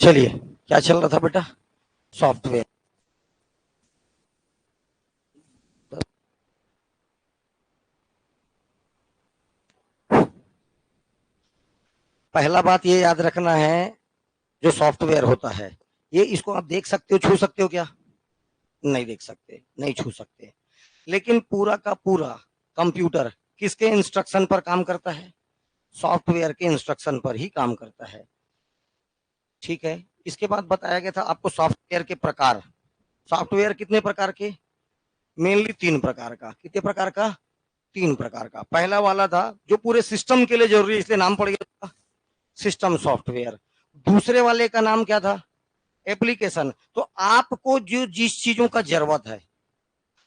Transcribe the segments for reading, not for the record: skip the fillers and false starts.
चलिए, क्या चल रहा था बेटा? सॉफ्टवेयर। पहला बात ये याद रखना है, जो सॉफ्टवेयर होता है ये, इसको आप देख सकते हो, छू सकते हो क्या? नहीं देख सकते, नहीं छू सकते। लेकिन पूरा का पूरा कंप्यूटर किसके इंस्ट्रक्शन पर काम करता है? सॉफ्टवेयर के इंस्ट्रक्शन पर ही काम करता है। ठीक है। इसके बाद बताया गया था आपको सॉफ्टवेयर के प्रकार। सॉफ्टवेयर कितने प्रकार के? मेनली तीन प्रकार का। कितने प्रकार का? तीन प्रकार का। पहला वाला था जो पूरे सिस्टम के लिए जरूरी है, इसलिए नाम पड़ गया सिस्टम सॉफ्टवेयर। दूसरे वाले का नाम क्या था? एप्लीकेशन। तो आपको जो जिस चीजों का जरूरत है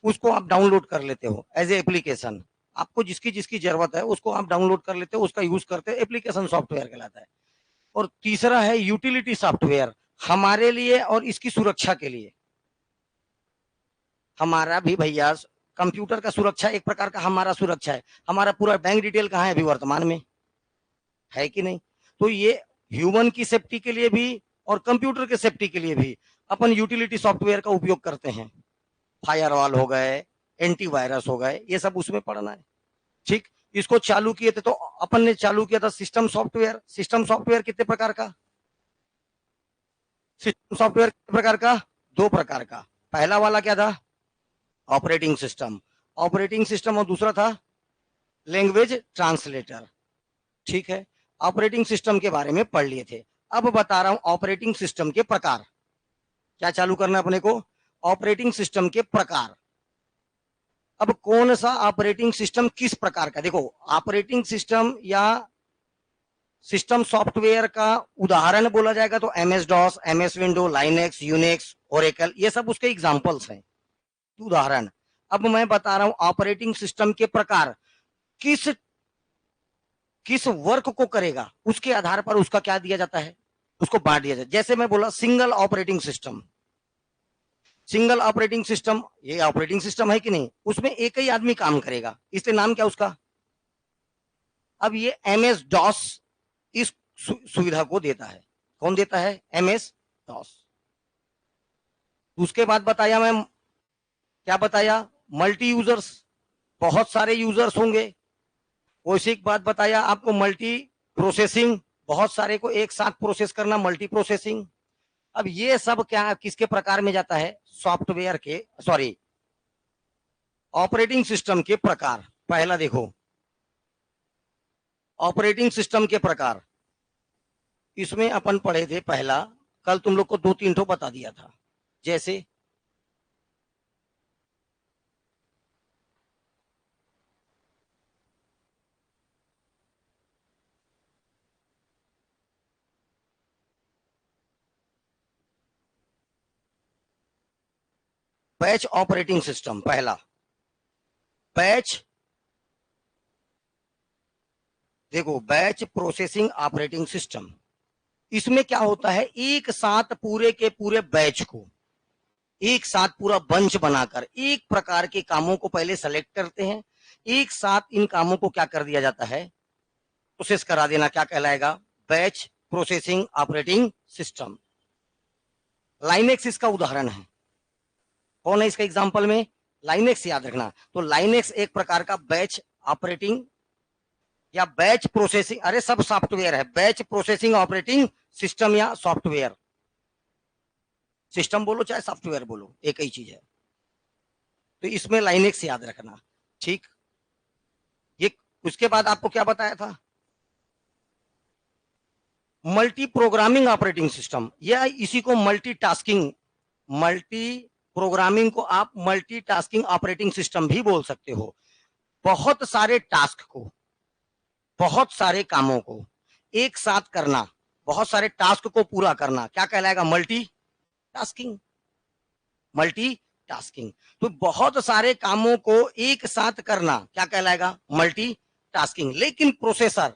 उसको आप डाउनलोड कर लेते हो एज ए एप्लीकेशन। आपको जिसकी जिसकी जरूरत है उसको आप डाउनलोड कर लेते हो, उसका यूज करते हो, एप्लीकेशन सॉफ्टवेयर कहलाता है। और तीसरा है यूटिलिटी सॉफ्टवेयर, हमारे लिए और इसकी सुरक्षा के लिए। हमारा भी भैया कंप्यूटर का सुरक्षा एक प्रकार का हमारा सुरक्षा है। हमारा पूरा बैंक डिटेल कहाँ है अभी वर्तमान में? है कि नहीं? तो ये ह्यूमन की सेफ्टी के लिए भी और कंप्यूटर के सेफ्टी के लिए भी अपन यूटिलिटी सॉफ्टवेयर का उपयोग करते हैं। फायरवॉल हो गए, एंटीवायरस हो गए, ये सब उसमें पढ़ना है। ठीक। इसको चालू किए थे तो अपन ने चालू किया था सिस्टम सॉफ्टवेयर। सिस्टम सॉफ्टवेयर कितने प्रकार का? सिस्टम सॉफ्टवेयर कितने प्रकार का? दो प्रकार का। पहला वाला क्या था? Operating system. ऑपरेटिंग सिस्टम और दूसरा था लैंग्वेज ट्रांसलेटर। ठीक है। ऑपरेटिंग सिस्टम के बारे में पढ़ लिए थे। अब बता रहा हूं ऑपरेटिंग सिस्टम के प्रकार। क्या चालू करना है अपने को? ऑपरेटिंग सिस्टम के प्रकार। अब कौन सा ऑपरेटिंग सिस्टम किस प्रकार का? देखो, ऑपरेटिंग सिस्टम या सिस्टम सॉफ्टवेयर का उदाहरण बोला जाएगा तो MS DOS, MS window, Linux, Unix, Oracle, ये सब उसके एग्जांपल्स हैं, उदाहरण। अब मैं बता रहा हूं ऑपरेटिंग सिस्टम के प्रकार। किस किस वर्क को करेगा उसके आधार पर उसका क्या दिया जाता है, उसको बांट दिया जाता है। जैसे मैं बोला single operating system. Single operating system, ये ऑपरेटिंग सिस्टम है कि नहीं? उसमें एक ही आदमी काम करेगा, इसलिए नाम क्या उसका? अब ये एमएस डॉस इस सुविधा को देता है। कौन देता है? MS DOS. उसके बाद बताया मैं, क्या बताया? मल्टी यूजर्स, बहुत सारे यूजर्स होंगे। वैसे एक बात बताया आपको, मल्टी प्रोसेसिंग, बहुत सारे को एक साथ प्रोसेस करना, मल्टी प्रोसेसिंग। अब ये सब क्या किसके प्रकार में जाता है? सॉफ्टवेयर के, सॉरी, ऑपरेटिंग सिस्टम के प्रकार। पहला देखो, ऑपरेटिंग सिस्टम के प्रकार, इसमें अपन पढ़े थे पहला, कल तुम लोग को दो तीन ठो बता दिया था। जैसे बैच ऑपरेटिंग सिस्टम, पहला बैच, देखो बैच प्रोसेसिंग ऑपरेटिंग सिस्टम। इसमें क्या होता है, एक साथ पूरे के पूरे बैच को एक साथ पूरा बंच बनाकर एक प्रकार के कामों को पहले सेलेक्ट करते हैं, एक साथ इन कामों को क्या कर दिया जाता है, प्रोसेस करा देना, क्या कहलाएगा? Batch processing operating system. Linux इसका उदाहरण है। कौन है इसका एग्जांपल में? लाइनेक्स, याद रखना। तो लाइनेक्स एक प्रकार का बैच ऑपरेटिंग या बैच प्रोसेसिंग, अरे सब सॉफ्टवेयर है, बैच प्रोसेसिंग ऑपरेटिंग सिस्टम या सॉफ्टवेयर। सिस्टम बोलो चाहे सॉफ्टवेयर बोलो, एक ही चीज है। तो इसमें लाइनेक्स याद रखना। ठीक। ये उसके बाद आपको क्या बताया था? मल्टी प्रोग्रामिंग ऑपरेटिंग सिस्टम, या इसी को मल्टीटास्किंग, मल्टी प्रोग्रामिंग को आप मल्टीटास्किंग ऑपरेटिंग सिस्टम भी बोल सकते हो। बहुत सारे टास्क को, बहुत सारे कामों को एक साथ करना, बहुत सारे टास्क को पूरा करना, क्या कहलाएगा? Multi tasking. Multi tasking. तो बहुत सारे कामों को एक साथ करना क्या कहलाएगा? Multi tasking. लेकिन प्रोसेसर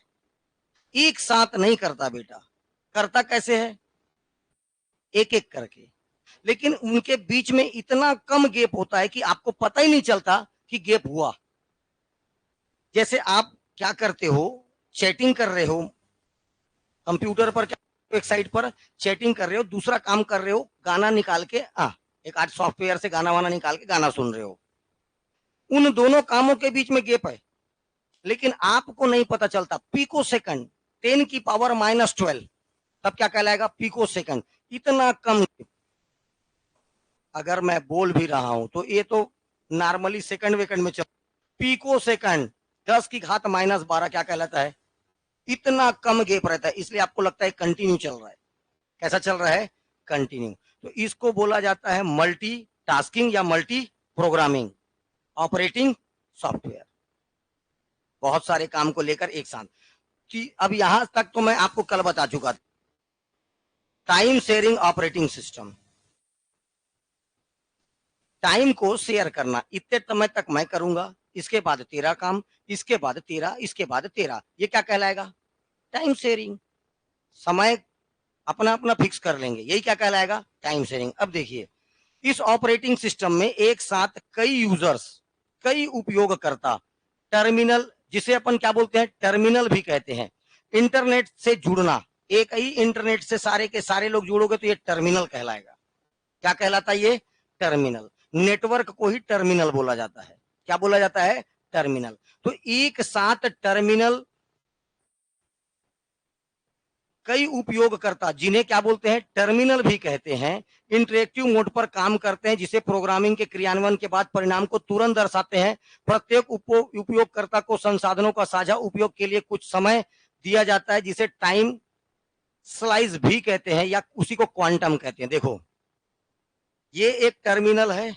एक साथ नहीं करता बेटा। करता कैसे है? एक एक करके। लेकिन उनके बीच में इतना कम गैप होता है कि आपको पता ही नहीं चलता कि गैप हुआ। जैसे आप क्या करते हो, चैटिंग कर रहे हो कंप्यूटर पर, क्या एक साइड पर चैटिंग कर रहे हो, दूसरा काम कर रहे हो, गाना निकाल के एक आज सॉफ्टवेयर से गाना वाना निकाल के गाना सुन रहे हो। उन दोनों कामों के बीच में गैप है, लेकिन आपको नहीं पता चलता। पिको सेकंड 10 की पावर -12, तब क्या कहलाएगा? Pico second. इतना कम। अगर मैं बोल भी रहा हूं तो ये तो नॉर्मली सेकंड वेकंड में चल, पिको सेकंड 10 की घात -12 क्या कहलाता है? इतना कम गैप रहता है, इसलिए आपको लगता है कंटिन्यू चल रहा है। कैसा चल रहा है? कंटिन्यू। तो इसको बोला जाता है मल्टी टास्किंग या मल्टी प्रोग्रामिंग ऑपरेटिंग सॉफ्टवेयर, बहुत सारे काम को लेकर एक साथ। कि अब यहां तक तो मैं आपको कल बता चुका था, time sharing operating system, time को शेयर करना। इतने समय तक मैं करूंगा, इसके बाद तेरा काम, इसके बाद तेरा, इसके बाद तेरा, ये क्या कहलाएगा? Time sharing. समय अपना अपना फिक्स कर लेंगे, यही क्या कहलाएगा? Time sharing. अब देखिए, इस ऑपरेटिंग सिस्टम में एक साथ कई यूजर्स, कई उपयोगकर्ता, टर्मिनल, जिसे अपन क्या बोलते हैं? टर्मिनल भी कहते हैं। इंटरनेट से जुड़ना, एक ही इंटरनेट से सारे के सारे लोग जुड़ोगे तो ये टर्मिनल कहलाएगा। क्या कहलाता है ये? टर्मिनल। नेटवर्क को ही टर्मिनल बोला जाता है। क्या बोला जाता है? टर्मिनल। तो एक साथ टर्मिनल, कई उपयोगकर्ता, जिन्हें क्या बोलते हैं? टर्मिनल भी कहते हैं, इंटरेक्टिव मोड पर काम करते हैं, जिसे प्रोग्रामिंग के क्रियान्वयन के बाद परिणाम को तुरंत दर्शाते हैं। प्रत्येक उपयोगकर्ता को संसाधनों का साझा उपयोग के लिए कुछ समय दिया जाता है, जिसे टाइम स्लाइस भी कहते हैं या उसी को क्वांटम कहते हैं। देखो, ये एक टर्मिनल है,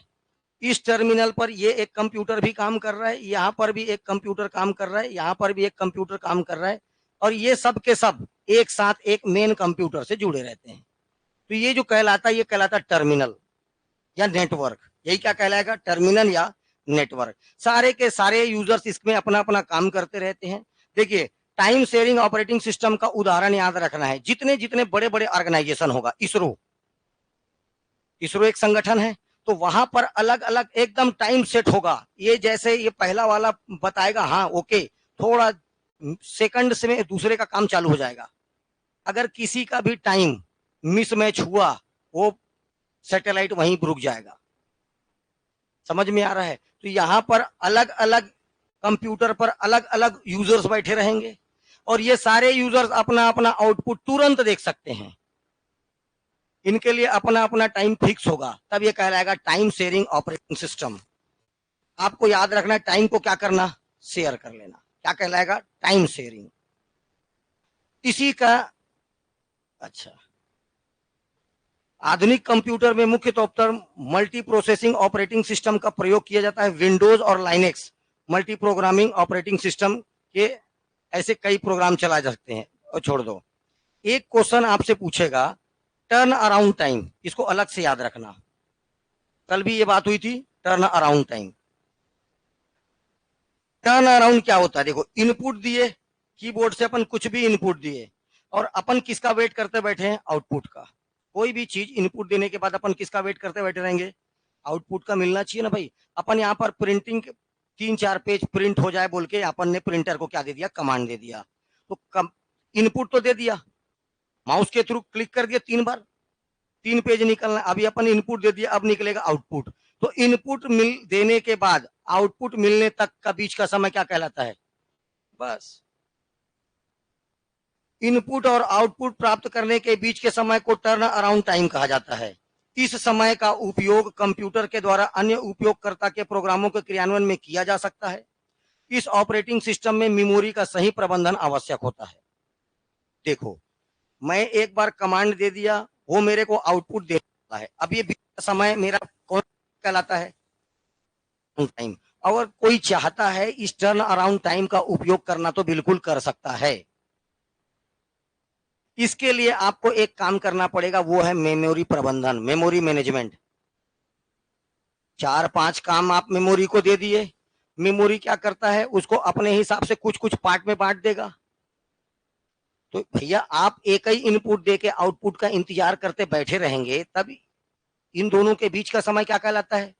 इस टर्मिनल पर ये एक कंप्यूटर भी काम कर रहा है, यहां पर भी एक कंप्यूटर काम कर रहा है, यहां पर भी एक कंप्यूटर काम कर रहा है, और ये सब के सब एक साथ एक मेन कंप्यूटर से जुड़े रहते हैं। तो ये जो कहलाता है, ये कहलाता है टर्मिनल या नेटवर्क। यही क्या कहलाएगा? टर्मिनल या नेटवर्क। सारे के सारे यूजर्स इसमें अपना अपना काम करते रहते हैं। देखिए, टाइम शेयरिंग ऑपरेटिंग सिस्टम का उदाहरण याद रखना है। जितने जितने बड़े बड़े ऑर्गेनाइजेशन होगा, इसरो, इसरो एक संगठन है, तो वहां पर अलग अलग एकदम टाइम सेट होगा। ये जैसे ये पहला वाला बताएगा, हाँ ओके, थोड़ा सेकंड से दूसरे का काम चालू हो जाएगा। अगर किसी का भी टाइम मिसमैच हुआ, वो सैटेलाइट वहीं रुक जाएगा। समझ में आ रहा है? तो यहां पर अलग अलग कंप्यूटर पर अलग अलग यूजर्स बैठे रहेंगे, और ये सारे यूजर्स अपना अपना आउटपुट तुरंत देख सकते हैं। इनके लिए अपना अपना टाइम फिक्स होगा, तब ये कहलाएगा टाइम शेयरिंग ऑपरेटिंग सिस्टम। आपको याद रखना है, टाइम को क्या करना? शेयर कर लेना। क्या कहलाएगा? Time sharing. इसी का, अच्छा, आधुनिक कंप्यूटर में मुख्य तौर पर मल्टी प्रोसेसिंग ऑपरेटिंग सिस्टम का प्रयोग किया जाता है। विंडोज और Linux multi programming operating system के ऐसे कई प्रोग्राम चला जा सकते हैं। और छोड़ दो, एक क्वेश्चन आपसे पूछेगा, टर्न अराउंड टाइम, इसको अलग से याद रखना। कल भी ये बात हुई थी, turn around time. Turn around क्या होता है? देखो, इनपुट दिए, कीबोर्ड से अपन कुछ भी इनपुट दिए, और अपन किसका वेट करते बैठे हैं? आउटपुट का। कोई भी चीज इनपुट देने के बाद अपन किसका वेट करते बैठे रहेंगे? आउटपुट का मिलना चाहिए ना भाई। अपन यहाँ पर प्रिंटिंग 3-4 पेज प्रिंट हो जाए बोल के अपन ने प्रिंटर को क्या दे दिया? कमांड दे दिया। तो इनपुट तो दे दिया, माउस के थ्रू क्लिक कर दिया 3 बार, 3 पेज निकलना। अभी अपन इनपुट दे दिया, अब निकलेगा आउटपुट। तो इनपुट मिल देने के बाद आउटपुट मिलने तक का बीच का समय क्या कहलाता है? बस, इनपुट और आउटपुट प्राप्त करने के बीच के समय को टर्न अराउंड टाइम कहा जाता है। इस समय का उपयोग कंप्यूटर के द्वारा अन्य उपयोगकर्ता के प्रोग्रामों के क्रियान्वयन में किया जा सकता है। इस ऑपरेटिंग सिस्टम में मेमोरी का सही प्रबंधन आवश्यक होता है। देखो, मैं एक बार कमांड दे दिया, वो मेरे को आउटपुट दे रहा है। अब ये समय मेरा कौन कहलाता है? टाइम। अगर कोई चाहता है इस टर्न अराउंड टाइम का उपयोग करना तो बिल्कुल कर सकता है। इसके लिए आपको एक काम करना पड़ेगा, वो है मेमोरी प्रबंधन, मेमोरी मैनेजमेंट। 4-5 काम आप मेमोरी को दे दिए, मेमोरी क्या करता है? उसको अपने हिसाब से कुछ कुछ पार्ट में बांट देगा। तो भैया, आप एक ही इनपुट दे के आउटपुट का इंतजार करते बैठे रहेंगे, तब इन दोनों के बीच का समय क्या कहलाता है?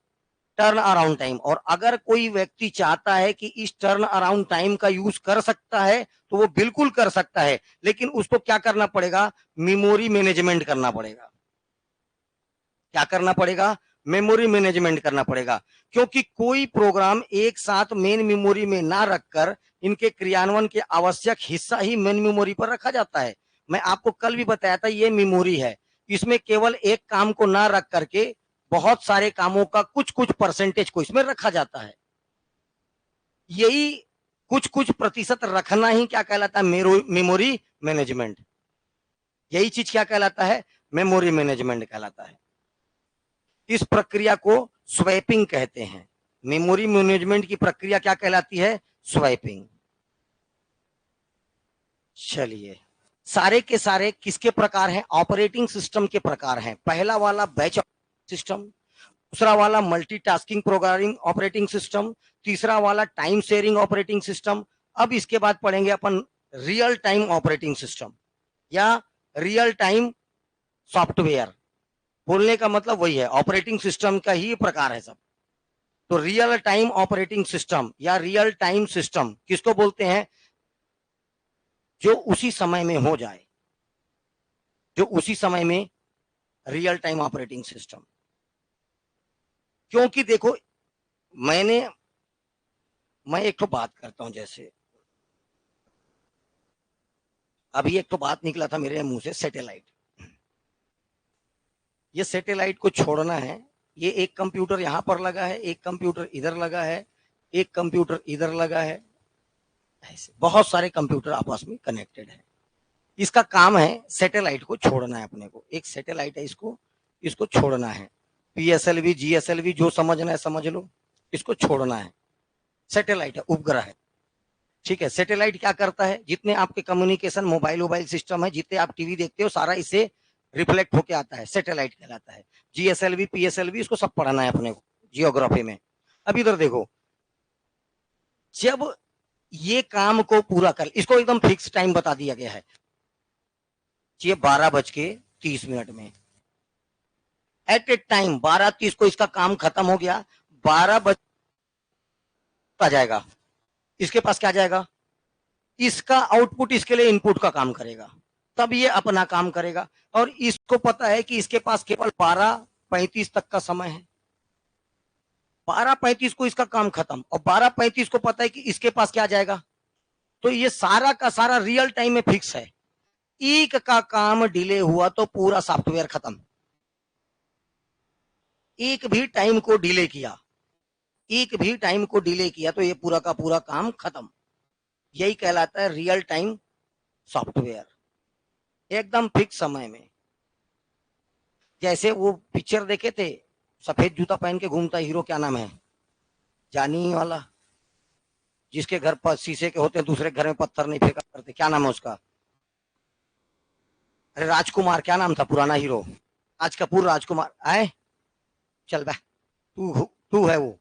Turn around time. और अगर कोई व्यक्ति चाहता है कि इस टर्न अराउंड टाइम का यूज कर सकता है तो वो बिल्कुल कर सकता है, लेकिन उसको क्या करना पड़ेगा, मेमोरी मैनेजमेंट करना पड़ेगा। क्या करना पड़ेगा, मेमोरी मैनेजमेंट करना पड़ेगा, क्योंकि कोई प्रोग्राम एक साथ मेन मेमोरी में ना रखकर इनके क्रियान्वयन के आवश्यक हिस्सा ही मेन मेमोरी पर रखा जाता है। मैं आपको कल भी बताया था, ये मेमोरी है, इसमें केवल एक काम को ना रख करके बहुत सारे कामों का कुछ कुछ परसेंटेज को इसमें रखा जाता है। यही कुछ कुछ प्रतिशत रखना ही क्या कहलाता है, मेमोरी मैनेजमेंट। यही चीज क्या कहलाता है, मेमोरी मैनेजमेंट कहलाता है। इस प्रक्रिया को स्वैपिंग कहते हैं। मेमोरी मैनेजमेंट की प्रक्रिया क्या कहलाती है, स्वैपिंग। चलिए, सारे के सारे किसके प्रकार हैं, ऑपरेटिंग सिस्टम के प्रकार हैं। पहला वाला बैच सिस्टम, दूसरा वाला मल्टीटास्किंग प्रोग्रामिंग ऑपरेटिंग सिस्टम, तीसरा वाला टाइम शेयरिंग ऑपरेटिंग सिस्टम। अब इसके बाद पढ़ेंगे अपन रियल टाइम ऑपरेटिंग सिस्टम या रियल टाइम सॉफ्टवेयर। बोलने का मतलब वही है, ऑपरेटिंग सिस्टम का ही प्रकार है सब। तो रियल टाइम ऑपरेटिंग सिस्टम या रियल टाइम सिस्टम किसको बोलते हैं, जो उसी समय में हो जाए, जो उसी समय में रियल टाइम ऑपरेटिंग सिस्टम। क्योंकि देखो, मैं एक तो बात करता हूं, जैसे अभी एक तो बात निकला था मेरे मुंह से, सैटेलाइट। ये सैटेलाइट को छोड़ना है। ये एक कंप्यूटर यहां पर लगा है, एक कंप्यूटर इधर लगा है, एक कंप्यूटर इधर लगा है, ऐसे बहुत सारे कंप्यूटर आपस में कनेक्टेड है। इसका काम है सैटेलाइट को छोड़ना है अपने को। एक सैटेलाइट है, इसको छोड़ना है। पीएसएलवी जीएसएलवी जो समझना है समझ लो, इसको छोड़ना है। सैटेलाइट है, उपग्रह है, ठीक है। सैटेलाइट क्या करता है, जितने आपके कम्युनिकेशन मोबाइल सिस्टम है, जितने आप टीवी देखते हो, सारा इससे रिफ्लेक्ट होके आता है, सैटेलाइट कहलाता है। जीएसएलवी पीएसएलवी इसको सब पढ़ना है अपने को जियोग्राफी में। अब इधर देखो, जब ये काम को पूरा कर, इसको एकदम फिक्स टाइम बता दिया गया है, ये 12:30 में एट ए टाइम 12:30 को इसका काम खत्म हो गया। 12 बजे आ जाएगा, इसके पास क्या जाएगा, इसका आउटपुट इसके लिए इनपुट का काम करेगा, तब ये अपना काम करेगा। और इसको पता है कि इसके पास केवल 12:35 तक का समय है। 12:35 को इसका काम खत्म, और 12:35 को पता है कि इसके पास क्या जाएगा। तो ये सारा का सारा रियल टाइम में फिक्स है। एक का काम डिले हुआ तो पूरा सॉफ्टवेयर खत्म। एक भी टाइम को डिले किया, एक भी टाइम को डिले किया तो ये पूरा का पूरा काम खत्म। यही कहलाता है रियल टाइम सॉफ्टवेयर, एकदम फिक्स समय में। जैसे वो पिक्चर देखे थे, सफेद जूता पहन के घूमता हीरो, क्या नाम है, जानी वाला, जिसके घर पर शीशे के होते हैं, दूसरे घर में पत्थर नहीं फेंका करते, क्या नाम है उसका, अरे राजकुमार, क्या नाम था पुराना हीरो, राज कपूर, राजकुमार आए, चल बा, तू है वो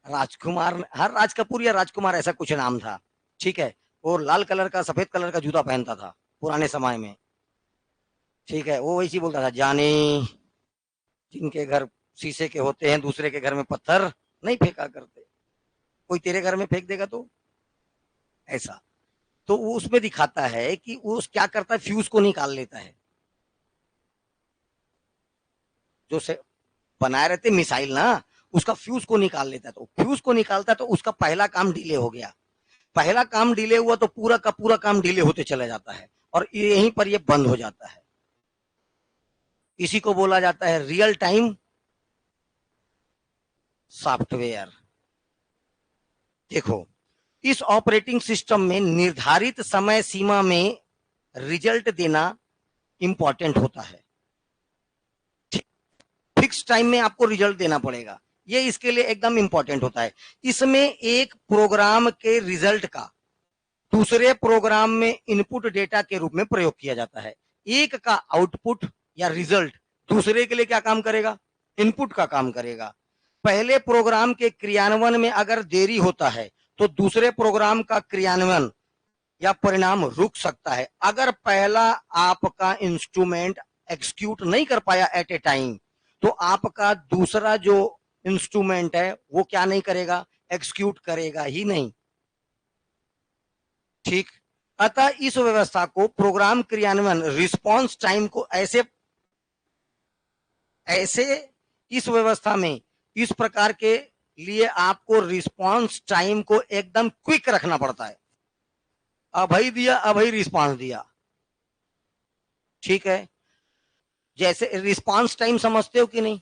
राजकुमार, हर राज कपूर या राजकुमार ऐसा कुछ नाम था, ठीक है। वो लाल कलर का सफेद कलर का जूता पहनता था पुराने समय में, ठीक है। वो वैसे बोलता था, जाने जिनके घर शीशे के होते हैं, दूसरे के घर में पत्थर नहीं फेंका करते, कोई तेरे घर में फेंक देगा तो ऐसा। तो वो उसमें दिखाता है कि वो क्या करता है, फ्यूज को निकाल लेता है, जो से बनाए रहते मिसाइल ना, उसका फ्यूज को निकाल लेता है। तो फ्यूज को निकालता है तो उसका पहला काम डिले हो गया, पहला काम डिले हुआ तो पूरा का पूरा काम डिले होते चला जाता है, और यहीं पर ये बंद हो जाता है। इसी को बोला जाता है रियल टाइम सॉफ्टवेयर। देखो, इस ऑपरेटिंग सिस्टम में निर्धारित समय सीमा में रिजल्ट देना इंपॉर्टेंट होता है। फिक्स टाइम में आपको रिजल्ट देना पड़ेगा, ये इसके लिए एकदम इंपॉर्टेंट होता है। इसमें एक प्रोग्राम के रिजल्ट का दूसरे प्रोग्राम में इनपुट डेटा के रूप में प्रयोग किया जाता है। एक का आउटपुट या रिजल्ट दूसरे के लिए क्या काम करेगा, इनपुट का काम करेगा। पहले प्रोग्राम के क्रियान्वयन में अगर देरी होता है तो दूसरे प्रोग्राम का क्रियान्वयन या परिणाम रुक सकता है। अगर पहला आपका इंस्ट्रूमेंट एग्जीक्यूट नहीं कर पाया एट ए टाइम, तो आपका दूसरा जो इंस्ट्रूमेंट है वो क्या नहीं करेगा, एग्जीक्यूट करेगा ही नहीं। ठीक, अतः इस व्यवस्था को प्रोग्राम क्रियान्वयन रिस्पांस टाइम को ऐसे ऐसे इस व्यवस्था में इस प्रकार के लिए आपको रिस्पांस टाइम को एकदम क्विक रखना पड़ता है। अभई दिया, अभई रिस्पांस दिया, ठीक है। जैसे रिस्पांस टाइम समझते हो कि नहीं,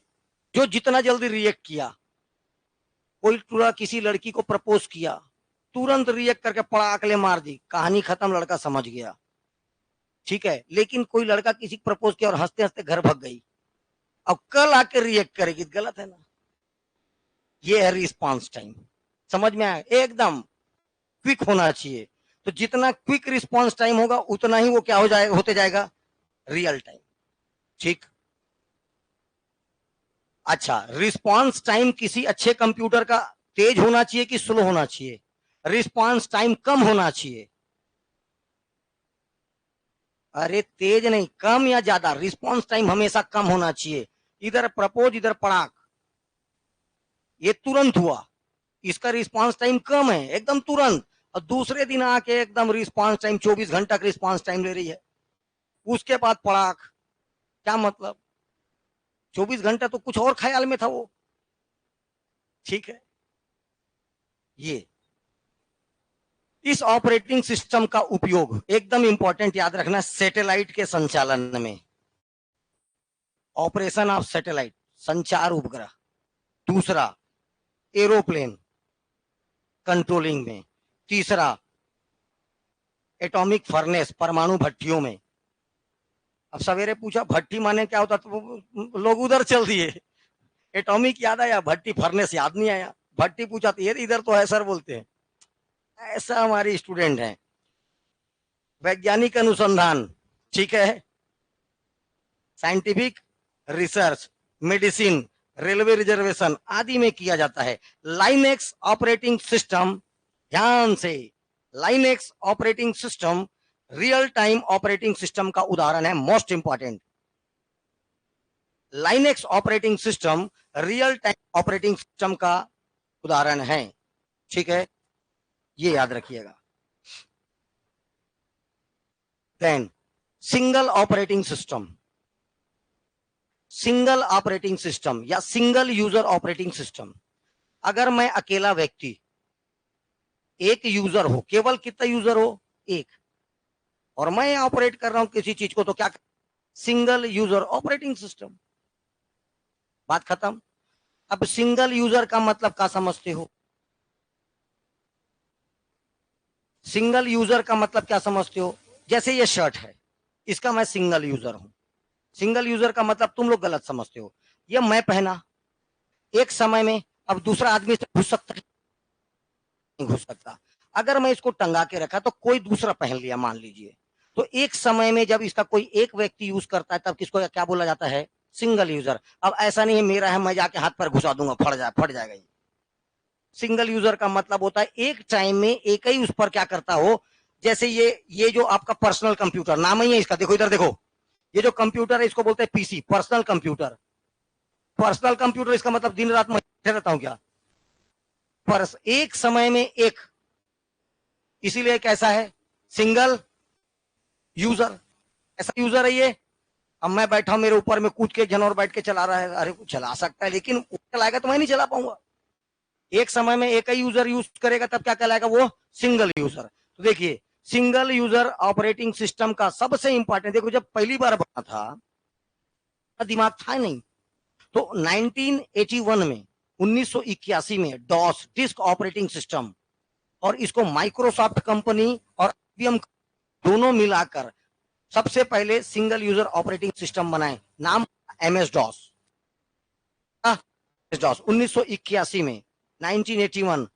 जो जितना जल्दी रिएक्ट किया, कोई पूरा किसी लड़की को प्रपोज किया, तुरंत रिएक्ट करके पड़ाकले मार दी, कहानी खत्म, लड़का समझ गया, ठीक है। लेकिन कोई लड़का किसी को प्रपोज किया और हंसते हंसते घर भाग गई, अब कल आके रिएक्ट करेगी, गलत है ना। ये है रिस्पांस टाइम, समझ में आया, एकदम क्विक होना चाहिए। तो जितना क्विक रिस्पांस टाइम होगा उतना ही वो क्या हो जाएगा, होते जाएगा रियल टाइम। ठीक, अच्छा, रिस्पांस टाइम किसी अच्छे कंप्यूटर का तेज होना चाहिए कि स्लो होना चाहिए? रिस्पांस टाइम कम होना चाहिए। अरे तेज नहीं, कम या ज्यादा, रिस्पांस टाइम हमेशा कम होना चाहिए। इधर प्रपोज, इधर पड़ाक, ये तुरंत हुआ, इसका रिस्पांस टाइम कम है, एकदम तुरंत, और दूसरे दिन आके एकदम रिस्पांस टाइम 24 घंटा का रिस्पांस टाइम ले रही है, उसके बाद पड़ाक। क्या मतलब, 24 घंटा तो कुछ और ख्याल में था वो, ठीक है। ये इस ऑपरेटिंग सिस्टम का उपयोग एकदम इंपॉर्टेंट याद रखना, सैटेलाइट के संचालन में, ऑपरेशन ऑफ सैटेलाइट, संचार उपग्रह। दूसरा, एरोप्लेन कंट्रोलिंग में। तीसरा, एटॉमिक फर्नेस, परमाणु भट्टियों में। अब सवेरे पूछा भट्टी माने क्या होता, तो लोग उधर चल दिए, एटॉमिक याद आया, भट्टी फर्नेस याद नहीं आया। भट्टी पूछा तो ये इधर तो है सर बोलते हैं, ऐसा हमारी स्टूडेंट है। वैज्ञानिक अनुसंधान, ठीक है, scientific research, medicine, railway reservation आदि में किया जाता है। लाइनेक्स ऑपरेटिंग सिस्टम, ध्यान से, Linux operating system real time operating system का उदाहरण है, most important. Linux operating system real time operating system का उदाहरण है, ठीक है, ये याद रखिएगा। Then single operating system, single operating system या सिंगल यूजर ऑपरेटिंग सिस्टम। अगर मैं अकेला व्यक्ति, एक यूजर हो, केवल कितना यूजर हो, एक, और मैं ऑपरेट कर रहा हूं किसी चीज को, तो क्या, सिंगल यूजर ऑपरेटिंग सिस्टम, बात खत्म। अब सिंगल यूजर का मतलब क्या समझते हो, सिंगल यूजर का मतलब क्या समझते हो? जैसे ये शर्ट है, इसका मैं सिंगल यूजर हूं। सिंगल यूजर का मतलब तुम लोग गलत समझते हो, ये मैं पहना एक समय में, अब दूसरा आदमी से घुस सकता है, नहीं घुस सकता। अगर मैं इसको टंगा के रखा तो कोई दूसरा पहन लिया मान लीजिए, तो एक समय में जब इसका कोई एक व्यक्ति यूज करता है तब किसको क्या बोला जाता है, सिंगल यूजर। अब ऐसा नहीं है मेरा है मैं जाके हाथ पर घुसा दूंगा, फट जाएगा ये। सिंगल यूजर का मतलब होता है एक टाइम में एक ही उस पर क्या करता हो। जैसे ये जो आपका पर्सनल कंप्यूटर नाम ही है इसका, देखो इधर देखो, ये जो कंप्यूटर है इसको बोलते हैं PC, personal computer. Personal computer इसका मतलब दिन रात मैं रहता हूं क्या, पर एक समय में एक, इसीलिए कैसा है, सिंगल यूजर। ऐसा यूजर है ये, अब मैं बैठा हूं, मेरे ऊपर में कूद के जनौर बैठ के चला रहा है, अरे चला सकता है लेकिन चलाएगा तो मैं नहीं चला पाऊंगा। एक समय में एक ही यूजर यूज करेगा तब क्या कहलाएगा, वो सिंगल यूजर। तो देखिए सिंगल यूजर ऑपरेटिंग सिस्टम का सबसे इंपॉर्टेंट, देखो जब पहली बार बना था दिमाग था नहीं, तो 1981 में 1981 में डॉस, डिस्क ऑपरेटिंग सिस्टम, और इसको माइक्रोसॉफ्ट कंपनी और आईबीएम दोनों मिलाकर सबसे पहले सिंगल यूजर ऑपरेटिंग सिस्टम बनाए, नाम एमएस डॉस। डॉस 1981 में, 1981,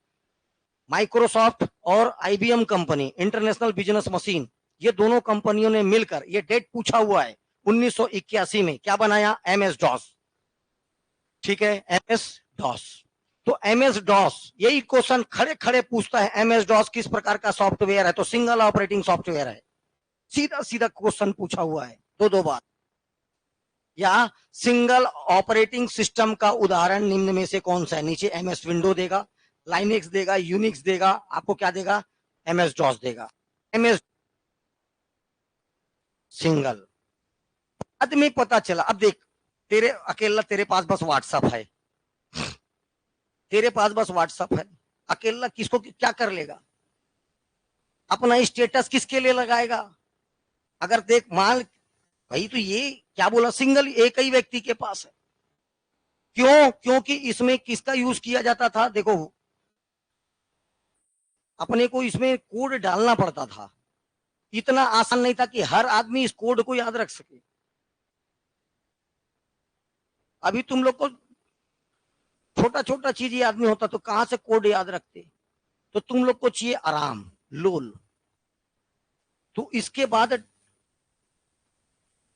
माइक्रोसॉफ्ट और IBM company, international business machine, ये दोनों कंपनियों ने मिलकर, ये डेट पूछा हुआ है, 1981 में क्या बनाया, एमएस डॉस, ठीक है, एमएस डॉस। तो एमएस डॉस यही क्वेश्चन खड़े खड़े पूछता है, एमएस डॉस किस प्रकार का सॉफ्टवेयर है, तो सिंगल ऑपरेटिंग सॉफ्टवेयर है, सीधा सीधा क्वेश्चन पूछा हुआ है, दो बार। या सिंगल ऑपरेटिंग सिस्टम का उदाहरण निम्न में से कौन सा है? नीचे एमएस विंडो देगा, लाइनेक्स देगा, यूनिक्स देगा, आपको क्या देगा? एमएस डॉस देगा। एमएस सिंगल आदमी पता चला। अब देख, तेरे अकेला तेरे पास बस व्हाट्सअप है, तेरे पास बस व्हाट्सअप है, अकेला किसको क्या कर लेगा? अपना स्टेटस किसके लिए लगाएगा? अगर देख मान भाई, तो ये क्या बोला, सिंगल एक ही व्यक्ति के पास है। क्यों? क्योंकि इसमें किसका यूज किया जाता था? देखो, अपने को इसमें कोड डालना पड़ता था, इतना आसान नहीं था कि हर आदमी इस कोड को याद रख सके। अभी तुम लोग को छोटा छोटा चीज याद नहीं होता तो कहां से कोड याद रखते? तो तुम लोग को चाहिए आराम, लोल। तो इसके बाद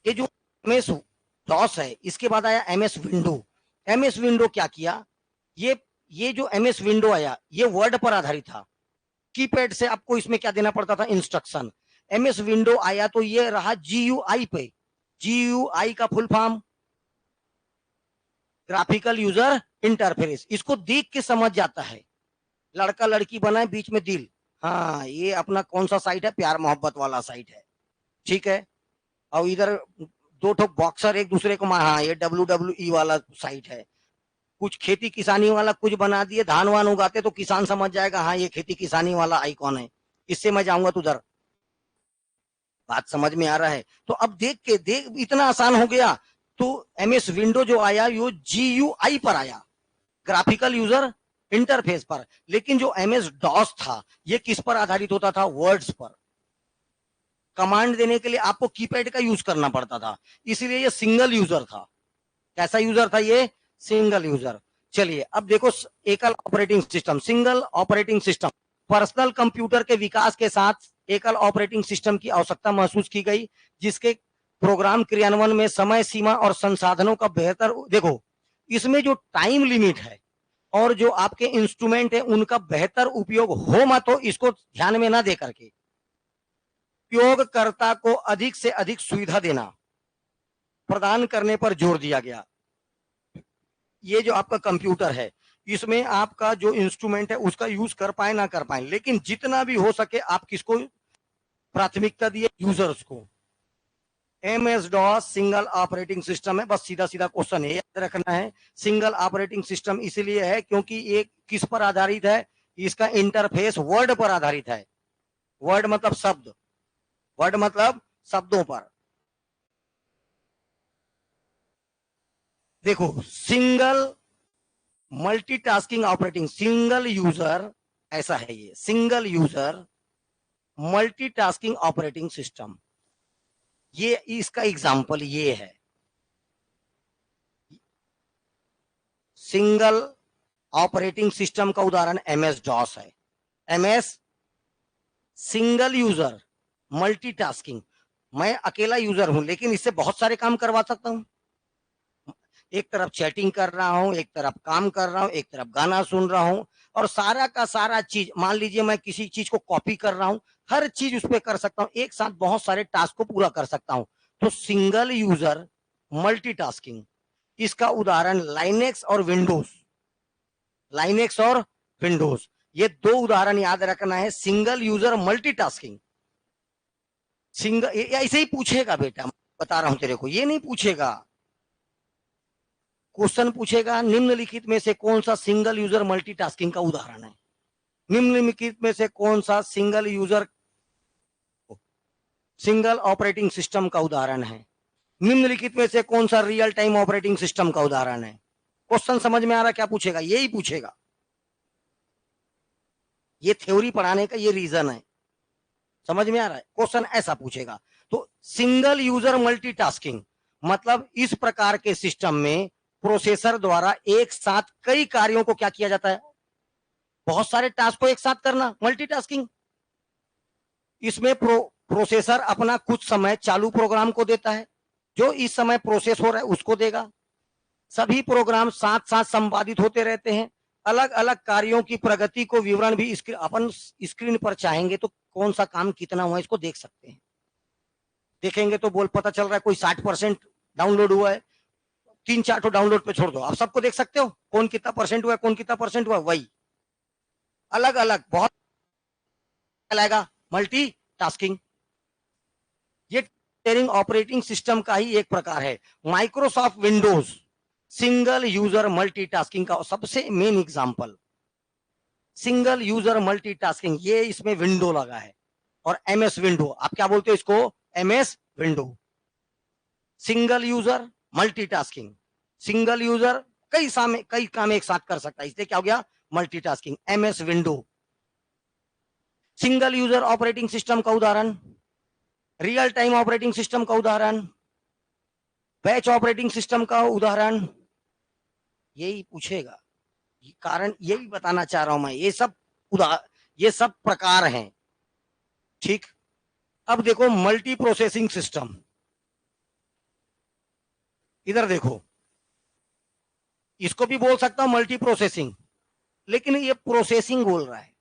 ये जो एमएस डॉस है, इसके बाद आया एमएस विंडो। एमएस विंडो क्या किया? ये जो एमएस विंडो आया, ये वर्ड पर आधारित था। कीपैड से आपको इसमें क्या देना पड़ता था? इंस्ट्रक्शन। एमएस विंडो आया तो ये रहा जीयूआई पे। जीयूआई का full form graphical user interface. इसको देख के समझ जाता है, लड़का लड़की बनाए बीच में दिल, हाँ ये अपना कौन सा साइट है? प्यार मोहब्बत वाला साइट है, ठीक है। और इधर दो ठो बॉक्सर एक दूसरे को, हाँ ये WWE वाला साइट है। कुछ खेती किसानी वाला कुछ बना दिए, धान वान उगाते तो किसान समझ जाएगा हाँ ये खेती किसानी वाला आइकॉन है, इससे मैं जाऊंगा तो उधर। बात समझ में आ रहा है? तो अब देख के देख, इतना आसान हो गया। तो एमएस विंडो जो आया यो जीयूआई पर आया, ग्राफिकल यूजर इंटरफेस पर। लेकिन जो एमएस डॉस था ये किस पर आधारित होता था? वर्ड्स पर। कमांड देने के लिए आपको कीपैड का यूज करना पड़ता था, इसलिए ये सिंगल यूजर था। कैसा यूजर था ये? Single user. चलिए अब देखो, एकल operating system, single operating system. Personal computer के विकास के साथ एकल ऑपरेटिंग सिस्टम की आवश्यकता महसूस की गई, जिसके प्रोग्राम क्रियान्वयन में समय सीमा और संसाधनों का बेहतर, देखो इसमें जो टाइम लिमिट है और जो आपके इंस्ट्रूमेंट है उनका बेहतर उपयोग हो मत हो, इसको ध्यान में ना दे करके उपयोगकर्ता को अधिक से अधिक सुविधा देना प्रदान करने पर जोर दिया गया। ये जो आपका कंप्यूटर है, इसमें आपका जो इंस्ट्रूमेंट है उसका यूज कर पाए ना कर पाए, लेकिन जितना भी हो सके आप किसको प्राथमिकता दिए? यूजर्स को। MS DOS single operating system है, बस सीधा सीधा क्वेश्चन है, याद रखना है। सिंगल ऑपरेटिंग सिस्टम इसलिए है क्योंकि ये किस पर आधारित है? इसका इंटरफेस वर्ड पर आधारित है। वर्ड मतलब शब्द, वर्ड मतलब शब्दों पर। देखो, single multitasking operating, single user ऐसा है, ये single user multitasking operating system, ये इसका एग्जांपल ये है। सिंगल ऑपरेटिंग सिस्टम का उदाहरण एमएस डॉस है। एमएस सिंगल यूजर मल्टीटास्किंग, मैं अकेला यूजर हूं लेकिन इससे बहुत सारे काम करवा सकता हूं। एक तरफ चैटिंग कर रहा हूं, एक तरफ काम कर रहा हूं, एक तरफ गाना सुन रहा हूं, और सारा का सारा चीज, मान लीजिए मैं किसी चीज को कॉपी कर रहा हूं, हर चीज उस पर कर सकता हूं, एक साथ बहुत सारे टास्क को पूरा कर सकता हूं। तो सिंगल यूजर मल्टीटास्किंग, इसका उदाहरण लाइनेक्स और विंडोज, लाइनेक्स और विंडोज, ये दो उदाहरण याद रखना है। सिंगल यूजर मल्टीटास्किंग, सिंगल ऐसे ही पूछेगा बेटा, बता रहा हूं तेरे को, ये नहीं पूछेगा। क्वेश्चन पूछेगा निम्नलिखित में से कौन सा सिंगल यूजर मल्टीटास्किंग का उदाहरण है? निम्नलिखित में से कौन सा single user single operating system का उदाहरण है? निम्नलिखित में से कौन सा रियल टाइम ऑपरेटिंग सिस्टम का उदाहरण है? क्वेश्चन समझ में आ रहा? क्या पूछेगा? यही पूछेगा। ये थ्योरी पढ़ाने का ये रीजन है, समझ में आ रहा है? क्वेश्चन ऐसा पूछेगा। तो सिंगल यूजर मल्टीटास्किंग मतलब इस प्रकार के सिस्टम में प्रोसेसर द्वारा एक साथ कई कार्यों को क्या किया जाता है? बहुत सारे टास्क को एक साथ करना, मल्टीटास्किंग। इसमें प्रोसेसर अपना कुछ समय चालू प्रोग्राम को देता है, जो इस समय प्रोसेस हो रहा है उसको देगा। सभी प्रोग्राम साथ साथ संपादित होते रहते हैं। अलग अलग कार्यों की प्रगति को विवरण भी अपन स्क्रीन पर चाहेंगे तो कौन सा काम कितना हुआ इसको देख सकते हैं। देखेंगे तो बोल पता चल रहा है कोई 60% डाउनलोड हुआ है, तीन चार तो डाउनलोड पे छोड़ दो, आप सबको देख सकते हो कौन कितना परसेंट हुआ, कौन कितना परसेंट हुआ, वही अलग अलग बहुत लाएगा मल्टी टास्किंग। ये शेयरिंग ऑपरेटिंग सिस्टम का ही एक प्रकार है। Microsoft Windows single user multitasking का सबसे main example, single user multitasking, ये इसमें विंडो लगा है। और एमएस विंडो, आप क्या बोलते हो इसको, MS window. Single user multitasking, single user कई काम एक साथ कर सकता है, इसलिए क्या हो गया multitasking, MS window. Single user operating system का उदाहरण, रियल टाइम ऑपरेटिंग सिस्टम का उदाहरण, बैच ऑपरेटिंग सिस्टम का उदाहरण, यही पूछेगा। कारण यही बताना चाह रहा हूं मैं, ये सब प्रकार हैं। ठीक, अब देखो मल्टी प्रोसेसिंग सिस्टम, इधर देखो, इसको भी बोल सकता हूं मल्टी प्रोसेसिंग, लेकिन ये प्रोसेसिंग बोल रहा है।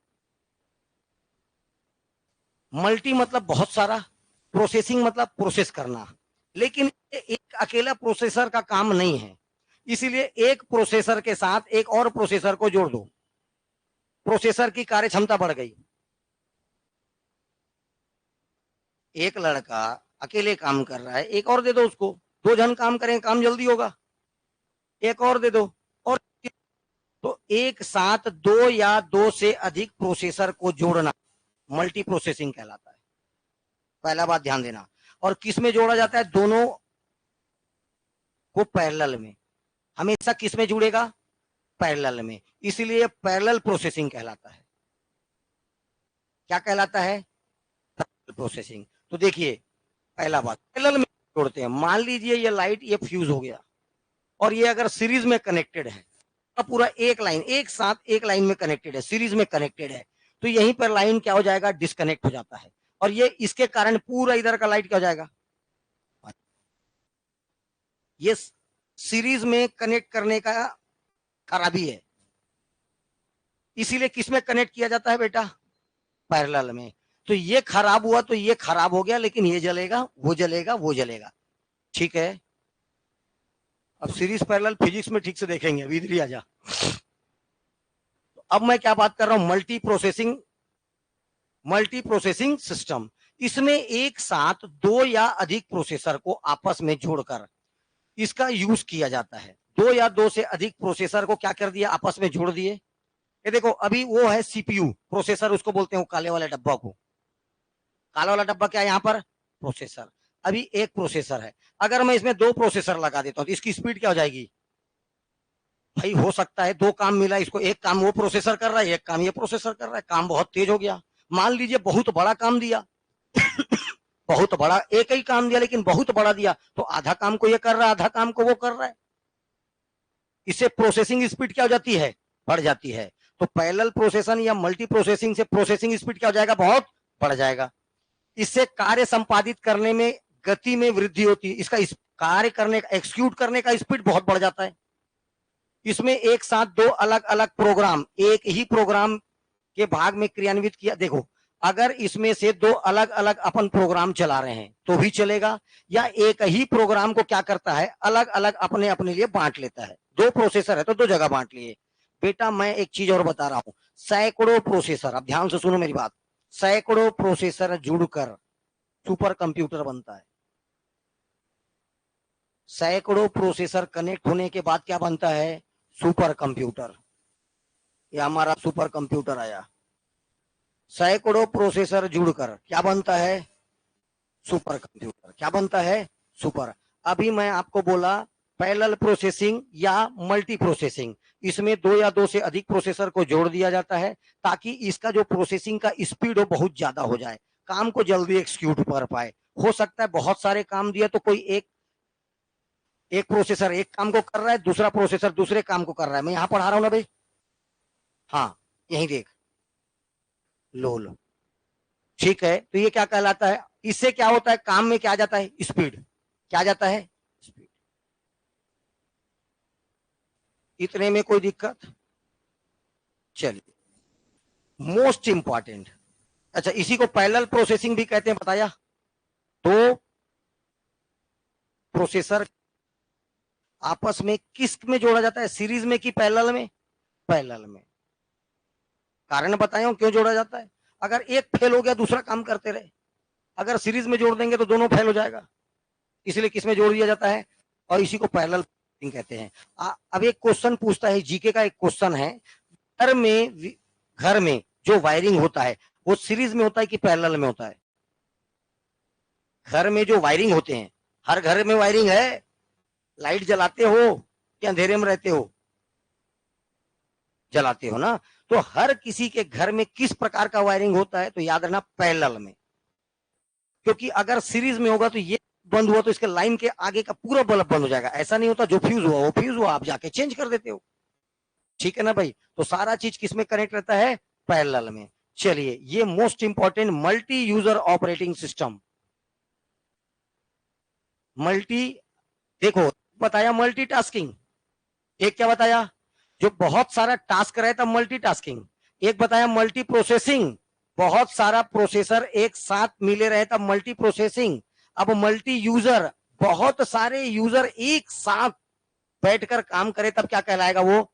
मल्टी मतलब बहुत सारा, प्रोसेसिंग मतलब प्रोसेस करना, लेकिन एक अकेला प्रोसेसर का काम नहीं है, इसीलिए एक प्रोसेसर के साथ एक और प्रोसेसर को जोड़ दो, प्रोसेसर की कार्य क्षमता बढ़ गई। एक लड़का अकेले काम कर रहा है, एक और दे दो उसको, दो जन काम करें, काम जल्दी होगा, एक और दे दो, और तो एक साथ दो या दो से अधिक प्रोसेसर को जोड़ना मल्टी प्रोसेसिंग कहलाता है। पहला बात ध्यान देना। और किस में जोड़ा जाता है, दोनों को पैरेलल में, हमेशा किस में जुड़ेगा, पैरेलल में, इसलिए पैरेलल प्रोसेसिंग कहलाता है। क्या कहलाता है, पैरेलल प्रोसेसिंग। तो देखिए पहला बात, पैरेलल में जोड़ते हैं, मान लीजिए ये लाइट ये फ्यूज हो गया, और ये अगर सीरीज में कनेक्टेड है, पूरा एक लाइन एक साथ एक लाइन में कनेक्टेड है, सीरीज में कनेक्टेड है, तो यहीं पर लाइन क्या हो जाएगा, डिस्कनेक्ट हो जाता है, और ये इसके कारण पूरा इधर का लाइट क्या हो जाएगा। ये सीरीज में कनेक्ट करने का खराबी है, इसीलिए किसमें कनेक्ट किया जाता है बेटा, पैरेलल में। तो ये खराब हुआ तो ये खराब हो गया, लेकिन ये जलेगा, वो जलेगा, वो जलेगा। ठीक है, अब सीरीज पैरेलल फिजिक्स में ठीक से देखेंगे, अभी इधर आ जा। अब मैं क्या बात कर रहा हूं, मल्टी प्रोसेसिंग सिस्टम। इसमें एक साथ दो या अधिक प्रोसेसर को आपस में जोड़कर इसका यूज किया जाता है। दो या दो से अधिक प्रोसेसर को क्या कर दिया, आपस में जोड़ दिए। ये देखो, अभी वो है सीपीयू प्रोसेसर, उसको बोलते हैं काले वाले डब्बा को, काला वाला डब्बा क्या है यहाँ पर, प्रोसेसर। अभी एक प्रोसेसर है, अगर मैं इसमें दो प्रोसेसर लगा देता हूं तो इसकी स्पीड क्या हो जाएगी भाई, हो सकता है दो काम मिला इसको, एक काम वो प्रोसेसर कर रहा है, एक काम ये प्रोसेसर कर रहा है, काम बहुत तेज हो गया। मान लीजिए बहुत बड़ा काम दिया बहुत बड़ा, एक ही काम दिया लेकिन बहुत बड़ा दिया, तो आधा काम को ये कर रहा है, आधा काम को वो कर रहा है, इससे प्रोसेसिंग स्पीड क्या हो जाती है, बढ़ जाती है। तो पैरेलल प्रोसेसिंग या मल्टी प्रोसेसिंग से प्रोसेसिंग स्पीड क्या हो जाएगा, बहुत बढ़ जाएगा। इससे कार्य संपादित करने में गति में वृद्धि होती है, इसका कार्य करने का, एक्सिक्यूट करने का स्पीड बहुत बढ़ जाता है। इसमें एक साथ दो अलग अलग प्रोग्राम एक ही प्रोग्राम के भाग में क्रियान्वित किया, देखो अगर इसमें से दो अलग अलग अपन प्रोग्राम चला रहे हैं तो भी चलेगा, या एक ही प्रोग्राम को क्या करता है, अलग अलग अपने अपने लिए बांट लेता है। दो प्रोसेसर है तो दो जगह बांट लिए। बेटा मैं एक चीज और बता रहा हूं, सैकड़ों प्रोसेसर, अब ध्यान से सुनो मेरी बात, सैकड़ों प्रोसेसर जुड़कर सुपर कंप्यूटर बनता है। सैकड़ों प्रोसेसर कनेक्ट होने के बाद क्या बनता है, सुपर कंप्यूटर। ये हमारा सुपर कंप्यूटर आया, सैकड़ों प्रोसेसर जुड़कर क्या बनता है, सुपर कंप्यूटर। क्या बनता है, सुपर। अभी मैं आपको बोला पैरेलल प्रोसेसिंग या मल्टी प्रोसेसिंग, इसमें दो या दो से अधिक प्रोसेसर को जोड़ दिया जाता है ताकि इसका जो प्रोसेसिंग का स्पीड हो बहुत ज्यादा हो जाए, काम को जल्दी एक्सिक्यूट कर पाए। हो सकता है बहुत सारे काम दिए तो कोई एक प्रोसेसर एक काम को कर रहा है, दूसरा प्रोसेसर दूसरे काम को कर रहा है। मैं यहां पढ़ा रहा हूं ना भाई, हाँ यही देख लो लो, ठीक है। तो ये क्या कहलाता है, इससे क्या होता है, काम में क्या जाता है, स्पीड। क्या जाता है, स्पीड। इतने में कोई दिक्कत, चलिए मोस्ट इंपॉर्टेंट, अच्छा इसी को पैरेलल प्रोसेसिंग भी कहते हैं, बताया। तो प्रोसेसर आपस में किस में जोड़ा जाता है, सीरीज में कि पैरेलल में? पैरेलल में। कारण बताया हूं क्यों जोड़ा जाता है। अगर एक फेल हो गया दूसरा काम करते रहे, अगर सीरीज में जोड़ देंगे तो दोनों फेल हो जाएगा, इसलिए किस में जोड़ दिया जाता है, और इसी को पैरेलल कहते हैं। अब एक क्वेश्चन पूछता है, जीके का एक क्वेश्चन है, घर में जो वायरिंग होता है वो सीरीज में होता है कि पैरेलल में होता है? घर में जो वायरिंग होते हैं, हर घर में वायरिंग है, लाइट जलाते हो कि अंधेरे में रहते हो? जलाते हो ना। तो हर किसी के घर में किस प्रकार का वायरिंग होता है, तो याद रखना पैरेलल में। क्योंकि अगर सीरीज में होगा तो ये बंद हुआ तो इसके लाइन के आगे का पूरा बल्ब बंद हो जाएगा। ऐसा नहीं होता, जो फ्यूज हुआ वो फ्यूज हुआ, आप जाके चेंज कर देते हो। ठीक है ना भाई। तो सारा चीज किस में कनेक्ट रहता है, पैरेलल में। चलिए, ये most important multi user operating system. Multi, देखो बताया मल्टीटास्किंग, एक क्या बताया, जो बहुत सारा टास्क रहता मल्टीटास्किंग। एक बताया मल्टी प्रोसेसिंग, बहुत सारा प्रोसेसर एक साथ मिले रहे तब मल्टी प्रोसेसिंग। अब मल्टी यूजर, बहुत सारे यूजर एक साथ बैठकर काम करे तब क्या कहलाएगा वो।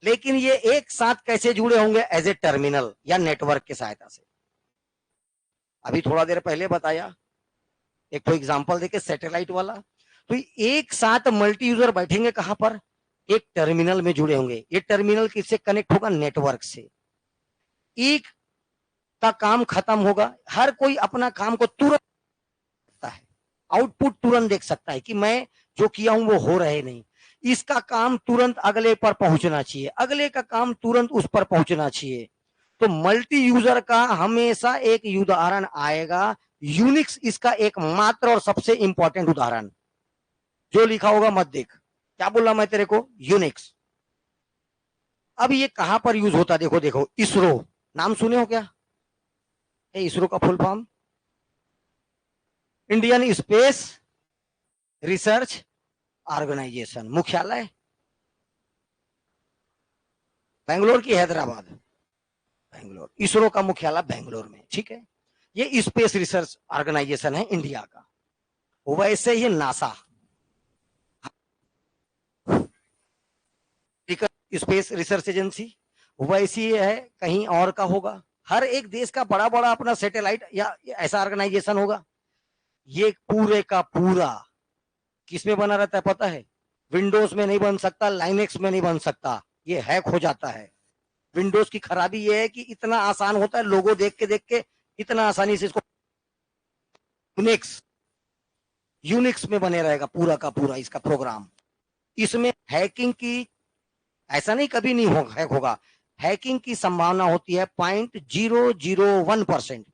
लेकिन ये एक साथ कैसे जुड़े होंगे, एज ए टर्मिनल या नेटवर्क की सहायता से। अभी थोड़ा देर पहले बताया, एक तो एग्जांपल देके सैटेलाइट वाला। तो एक साथ मल्टी यूजर बैठेंगे कहां पर, एक टर्मिनल में जुड़े होंगे। ये टर्मिनल किससे कनेक्ट होगा, नेटवर्क से। एक का काम खत्म होगा, हर कोई अपना काम को तुरंत सकता है, आउटपुट तुरंत देख सकता है कि मैं जो किया हूं वो हो रहे नहीं, इसका काम तुरंत अगले पर पहुंचना चाहिए, अगले का काम तुरंत उस पर पहुंचना चाहिए। तो मल्टी यूजर का हमेशा एक उदाहरण आएगा, यूनिक्स इसका एक मात्र और सबसे इंपॉर्टेंट उदाहरण। जो लिखा होगा मत देख, क्या बोला मैं तेरे को, यूनिक्स। अब ये कहां पर यूज होता है, देखो देखो, इसरो नाम सुने हो क्या, इसरो का full form Indian space research organisation. मुख्यालय बेंगलोर की हैदराबाद, बेंगलोर। इसरो का मुख्यालय बेंगलोर में, ठीक है। ये स्पेस रिसर्च ऑर्गेनाइजेशन है इंडिया का। वैसे ही नासा, स्पेस रिसर्च एजेंसी, वैसी है कहीं और का होगा। हर एक देश का बड़ा बड़ा अपना सैटेलाइट या ऐसा ऑर्गेनाइजेशन होगा। ये पूरे का पूरा किसमें बना रहता है पता है, विंडोज में नहीं बन सकता, लाइनेक्स में नहीं बन सकता, ये हैक हो जाता है। विंडोज की खराबी ये है कि इतना आसान होता है, लोगो देख के इतना आसानी से इसको, यूनिक्स, यूनिक्स में बने रहेगा पूरा का पूरा इसका प्रोग्राम। इसमें हैकिंग की, ऐसा नहीं कभी नहीं होगा हैक होगा, हैकिंग की संभावना होती है 0.001%।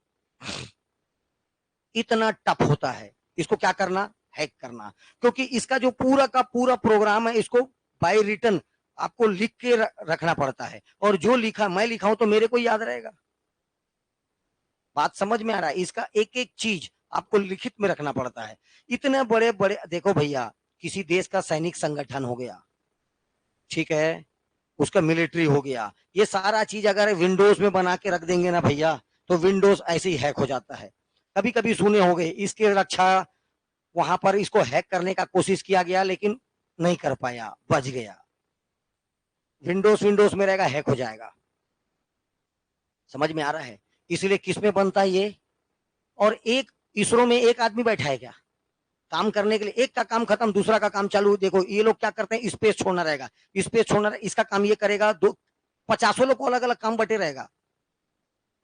इतना टफ होता है इसको क्या करना, हैक करना। क्योंकि इसका जो पूरा का पूरा प्रोग्राम है, इसको बाय रिटन आपको लिख के रखना पड़ता है, और जो लिखा मैं लिखा हूं तो मेरे को याद रहेगा। बात समझ में आ रहा है, इसका एक एक चीज आपको लिखित में रखना पड़ता है। इतने बड़े बड़े, देखो भैया, किसी देश का सैनिक संगठन हो गया, ठीक है, उसका मिलिट्री हो गया, ये सारा चीज अगर विंडोज में बना के रख देंगे ना भैया, तो विंडोज ऐसे ही हैक हो जाता है। कभी कभी सुने होंगे इसकी रक्षा, वहां पर इसको हैक करने का कोशिश किया गया लेकिन नहीं कर पाया, बच गया। विंडोज विंडोज में रहेगा, हैक हो जाएगा। समझ में आ रहा है, इसलिए किसमें बनता है ये। और एक इसरो में एक आदमी बैठा है क्या काम करने के लिए, एक का काम खत्म दूसरा का काम चालू। देखो ये लोग क्या करते हैं, स्पेस छोड़ना रहेगा, स्पेस छोड़ना, इसका काम ये करेगा, दो 50 लोग को अलग अलग काम बटे रहेगा।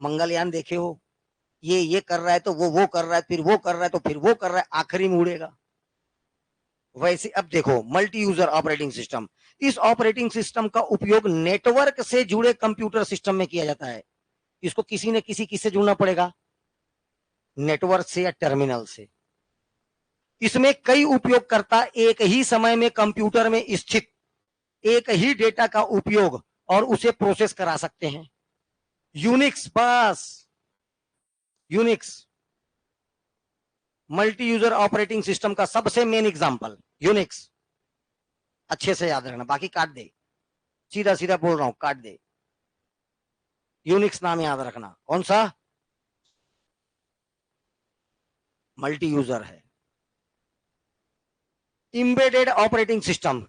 मंगलयान देखे हो, ये कर रहा है तो वो कर रहा है, फिर वो कर रहा है तो फिर वो कर रहा है, आखिरी में उड़ेगा। वैसे अब देखो मल्टी यूजर ऑपरेटिंग सिस्टम, इस ऑपरेटिंग सिस्टम का उपयोग नेटवर्क से जुड़े कंप्यूटर सिस्टम में किया जाता है। इसको किसी न किससे जुड़ना पड़ेगा, नेटवर्क से या टर्मिनल से। इसमें कई उपयोगकर्ता एक ही समय में कंप्यूटर में स्थित एक ही डेटा का उपयोग और उसे प्रोसेस करा सकते हैं। यूनिक्स, बस Unix multi user operating system का सबसे मेन एग्जांपल यूनिक्स। अच्छे से याद रखना, बाकी काट दे, सीधा सीधा बोल रहा हूं, काट दे। यूनिक्स नाम याद रखना, कौन सा, मल्टी यूजर है। Embedded operating system.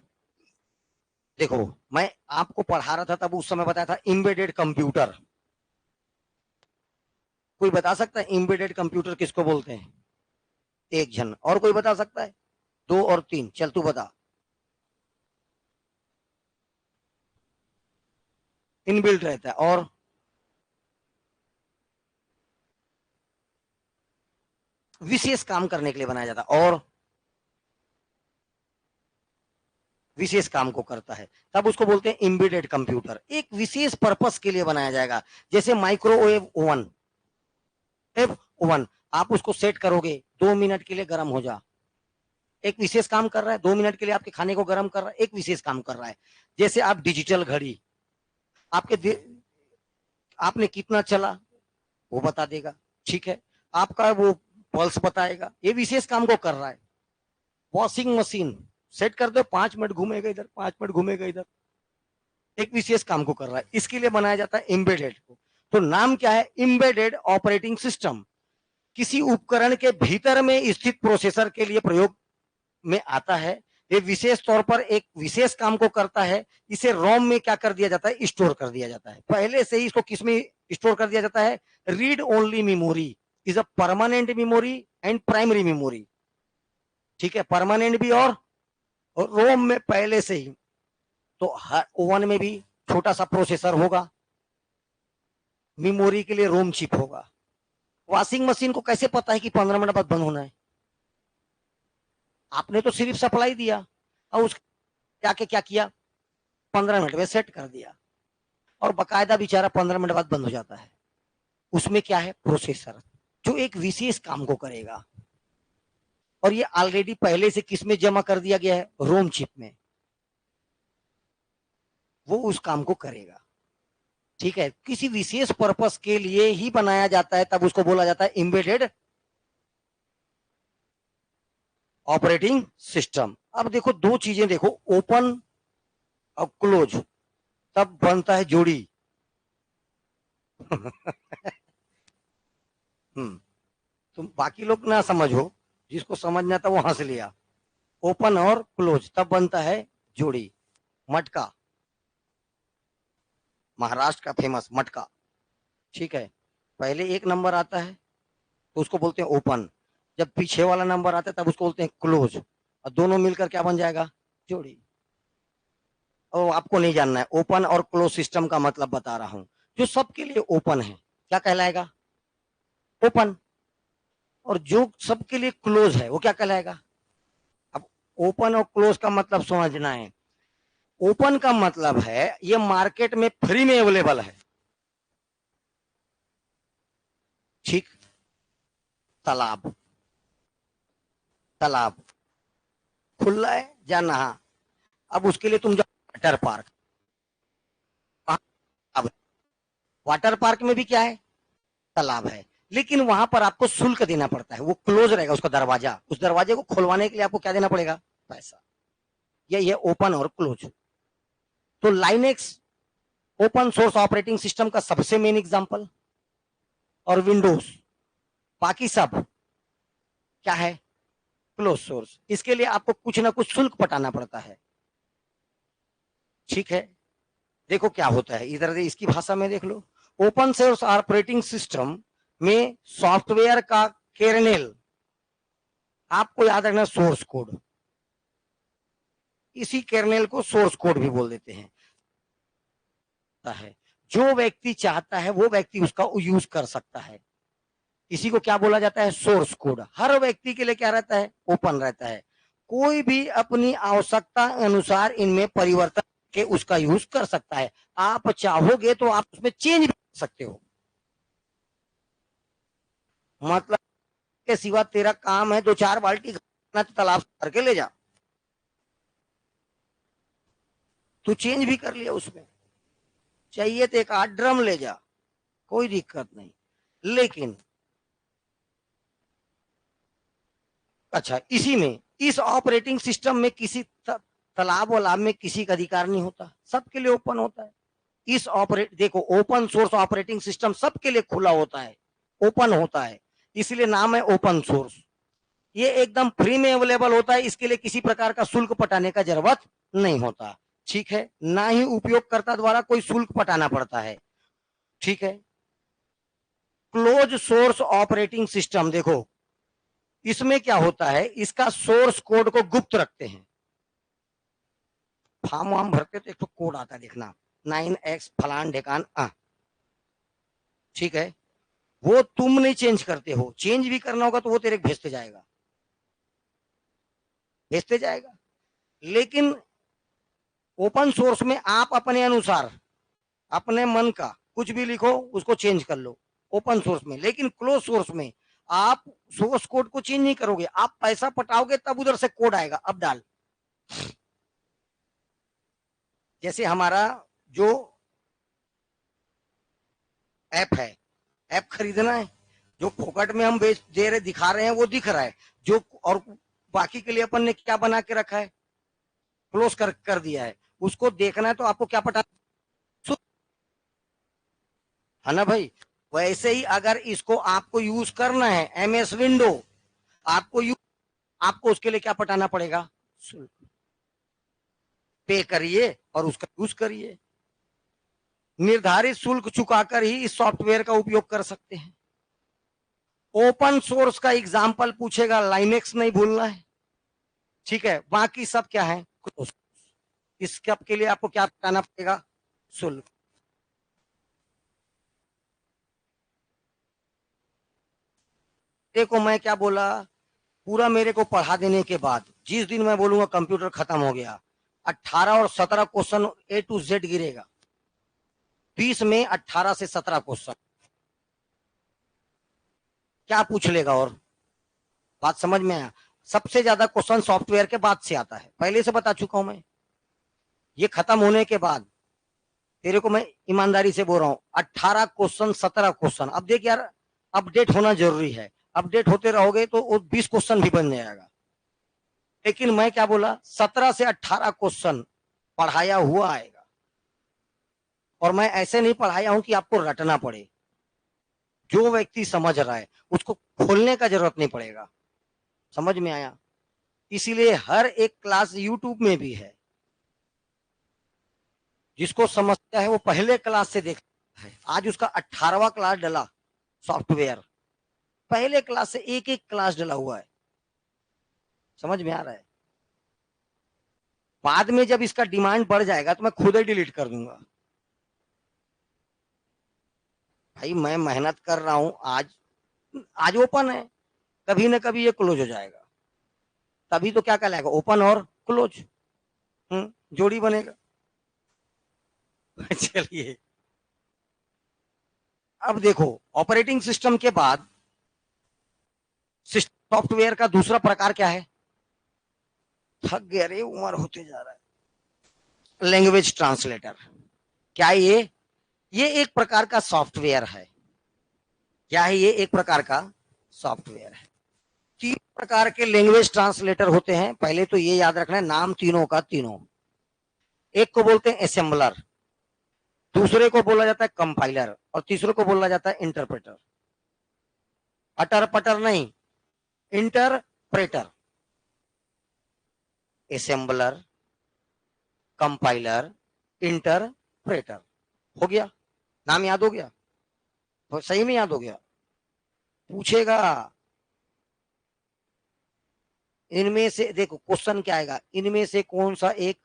देखो मैं आपको पढ़ा रहा था तब उस समय बताया था एम्बेडेड कंप्यूटर। कोई बता सकता है एम्बेडेड कंप्यूटर किसको बोलते हैं? एक जन और कोई बता सकता है? दो और तीन, चल तू बता। इनबिल्ट रहता है और विशेष काम करने के लिए बनाया जाता है और विशेष काम को करता है, तब उसको बोलते हैं एम्बेडेड कंप्यूटर। एक विशेष पर्पस के लिए बनाया जाएगा, जैसे माइक्रोवेव ओवन, ओवन आप उसको सेट करोगे 2 मिनट के लिए गर्म हो जा, एक विशेष काम कर रहा है। 2 मिनट के लिए आपके खाने को गर्म कर रहा है, एक विशेष काम कर रहा है। जैसे आप डिजिटल घड़ी, आपके आपने कितना चला वो बता देगा, ठीक है, आपका वो पल्स बताएगा, ये विशेष काम को कर रहा है। वॉशिंग मशीन सेट कर दो, 5 मिनट घूमेगा इधर, 5 मिनट घूमेगा इधर, एक विशेष काम को कर रहा है। इसके लिए बनाया जाता है एम्बेडेड को। तो नाम क्या है? Embedded operating system. किसी उपकरण के भीतर में स्थित प्रोसेसर के लिए प्रयोग में आता है। ये विशेष तौर पर एक विशेष काम को करता है। इसे रोम में क्या कर दिया जाता है? स्टोर कर दिया जाता है। पहले से ही इसको किस में स्टोर कर दिया जाता है? Read only memory is a permanent memory and primary memory, ठीक है, परमानेंट भी और रोम में पहले से ही। तो हर ओवन में भी छोटा सा प्रोसेसर होगा, मेमोरी के लिए रोम चिप होगा। वॉशिंग मशीन को कैसे पता है कि 15 मिनट बाद बंद होना है? आपने तो सिर्फ सप्लाई दिया और उस जाके क्या किया? 15 मिनट में सेट कर दिया और बकायदा बेचारा 15 मिनट बाद बंद हो जाता है। उसमें क्या है? प्रोसेसर, जो एक विशेष काम को करेगा और ये ऑलरेडी पहले से किस में जमा कर दिया गया है? रोम चिप में, वो उस काम को करेगा, ठीक है। किसी विशेष पर्पस के लिए ही बनाया जाता है, तब उसको बोला जाता है एम्बेडेड ऑपरेटिंग सिस्टम। अब देखो दो चीजें देखो, ओपन और क्लोज, तब बनता है जोड़ी। तुम बाकी लोग ना समझो, जिसको समझना था वो हंस लिया। ओपन और क्लोज तब बनता है जोड़ी। मटका, महाराष्ट्र का फेमस मटका, ठीक है, पहले एक नंबर आता है तो उसको बोलते हैं ओपन, जब पीछे वाला नंबर आता है तब उसको बोलते हैं क्लोज, और दोनों मिलकर क्या बन जाएगा? जोड़ी। और आपको नहीं जानना है, ओपन और क्लोज सिस्टम का मतलब बता रहा हूं। जो सबके लिए ओपन है क्या कहलाएगा? ओपन। और जो सबके लिए क्लोज है वो क्या कहलाएगा? अब ओपन और क्लोज का मतलब समझना है। ओपन का मतलब है ये मार्केट में फ्री में अवेलेबल है, ठीक। तालाब, तालाब खुला है जा नहा, अब उसके लिए तुम जाओ वाटर पार्क। अब वाटर पार्क में भी क्या है? तालाब है, लेकिन वहां पर आपको शुल्क देना पड़ता है, वो क्लोज रहेगा उसका दरवाजा, उस दरवाजे को खोलवाने के लिए आपको क्या देना पड़ेगा? पैसा। यही है ओपन और क्लोज। तो Linux open source operating system का सबसे मेन एग्जांपल, और विंडोज, बाकी सब क्या है? Close source. इसके लिए आपको कुछ ना कुछ शुल्क पटाना पड़ता है, ठीक है। देखो क्या होता है, इधर इसकी भाषा में देख लो। ओपन सोर्स ऑपरेटिंग सिस्टम में सॉफ्टवेयर का केरनेल, आपको याद रखना सोर्स कोड, इसी केरनेल को सोर्स कोड भी बोल देते हैं, है जो व्यक्ति चाहता है वो व्यक्ति उसका यूज कर सकता है। इसी को क्या बोला जाता है? Source code. हर व्यक्ति के लिए क्या रहता है? ओपन रहता है। कोई भी अपनी आवश्यकता अनुसार इनमें परिवर्तन के उसका यूज कर सकता है। आप चाहोगे तो आप उसमें चेंज भी कर सकते हो। मतलब के सिवा तेरा काम है 2-4 बाल्टी तालाब भर के ले जा, तू चेंज भी कर लिया उसमें, चाहिए तो 1-8 ड्रम ले जा, कोई दिक्कत नहीं। लेकिन अच्छा, इसी में इस ऑपरेटिंग सिस्टम में किसी तालाब वालाब में किसी का अधिकार नहीं होता, सबके लिए ओपन होता है। इस देखो ओपन सोर्स ऑपरेटिंग सिस्टम सबके लिए खुला होता है, ओपन होता है, इसलिए नाम है ओपन सोर्स। ये एकदम फ्री में अवेलेबल होता है, इसके लिए किसी प्रकार का शुल्क पटाने का जरूरत नहीं होता। ठीक है, ना ही उपयोगकर्ता द्वारा कोई शुल्क पटाना पड़ता है। ठीक है, क्लोज सोर्स ऑपरेटिंग सिस्टम, देखो इसमें क्या होता है, इसका सोर्स कोड को गुप्त रखते हैं। फॉर्म वार्म भरते तो एक तो कोड आता है, देखना 9x फलान ढेकान ठीक है, वो तुम नहीं चेंज करते हो, चेंज भी करना होगा तो वो तेरे भेजते जाएगा, भेजते जाएगा। लेकिन ओपन सोर्स में आप अपने अनुसार अपने मन का कुछ भी लिखो, उसको चेंज कर लो ओपन सोर्स में। लेकिन क्लोज सोर्स में आप सोर्स कोड को चेंज नहीं करोगे, आप पैसा पटाओगे तब उधर से कोड आएगा, अब डाल। जैसे हमारा जो ऐप है, ऐप खरीदना है, जो फोकट में हम बेच दे रहे दिखा रहे हैं वो दिख रहा है, जो और बाकी के लिए अपन ने क्या बना के रखा है, क्लोज कर दिया है, उसको देखना है तो आपको क्या पता है ना भाई। वैसे ही अगर इसको आपको यूज करना है एमएस विंडो, आपको उसके लिए क्या पटाना पड़ेगा, पे करिए और उसका यूज करिए। निर्धारित शुल्क चुकाकर ही इस सॉफ्टवेयर का उपयोग कर सकते हैं। ओपन सोर्स का एग्जाम्पल पूछेगा, लाइनेक्स नहीं भूलना है। ठीक है, बाकी सब क्या है, इस सब के लिए आपको क्या बताना पड़ेगा, शुल्क। देखो मैं क्या बोला, पूरा मेरे को पढ़ा देने के बाद जिस दिन मैं बोलूंगा कंप्यूटर खत्म हो गया, 18 और 17 क्वेश्चन ए टू जेड गिरेगा, 20 में 18 से 17 क्वेश्चन, क्या पूछ लेगा। और बात समझ में आया, सबसे ज्यादा क्वेश्चन सॉफ्टवेयर के बाद से आता है, पहले से बता चुका हूं मैं। ये खत्म होने के बाद तेरे को मैं ईमानदारी से बोल रहा हूं, 18 क्वेश्चन 17 क्वेश्चन। अब देख यार, अपडेट होना जरूरी है, अपडेट होते रहोगे तो वो 20 क्वेश्चन भी बन जाएगा। लेकिन मैं क्या बोला, 17 से 18 क्वेश्चन पढ़ाया हुआ आएगा, और मैं ऐसे नहीं पढ़ाया हूं कि आपको रटना पड़े। जो व्यक्ति समझ रहा है उसको खोलने का जरूरत नहीं पड़ेगा, समझ में आया। इसीलिए हर एक क्लास यूट्यूब में भी है, जिसको समझता है वो पहले क्लास से देखता है। आज उसका 18वां क्लास डला सॉफ्टवेयर, पहले क्लास से एक एक क्लास डला हुआ है, समझ में आ रहा है। बाद में जब इसका डिमांड बढ़ जाएगा तो मैं खुद ही डिलीट कर दूंगा। भाई मैं मेहनत कर रहा हूं, आज ओपन है, कभी ना कभी ये क्लोज हो जाएगा, तभी तो क्या कहलाएगा, ओपन और क्लोज, जोड़ी बनेगा। चलिए अब देखो, ऑपरेटिंग सिस्टम के बाद सॉफ्टवेयर का दूसरा प्रकार क्या है, थक गया रे, उम्र होते जा रहा है। लैंग्वेज ट्रांसलेटर, क्या ये एक प्रकार का सॉफ्टवेयर है। क्या है ये, एक प्रकार का सॉफ्टवेयर है। तीन प्रकार के लैंग्वेज ट्रांसलेटर होते हैं, पहले तो ये याद रखना है, नाम तीनों का तीनों। एक को बोलते हैं असेंबलर, दूसरे को बोला जाता है कंपाइलर, और तीसरे को बोला जाता है इंटरप्रेटर। अटर पटर नहीं, इंटरप्रेटर। असेंबलर, कंपाइलर, इंटरप्रेटर, हो गया, नाम याद हो गया, तो सही में याद हो गया। पूछेगा इनमें से, देखो क्वेश्चन क्या आएगा, इनमें से कौन सा एक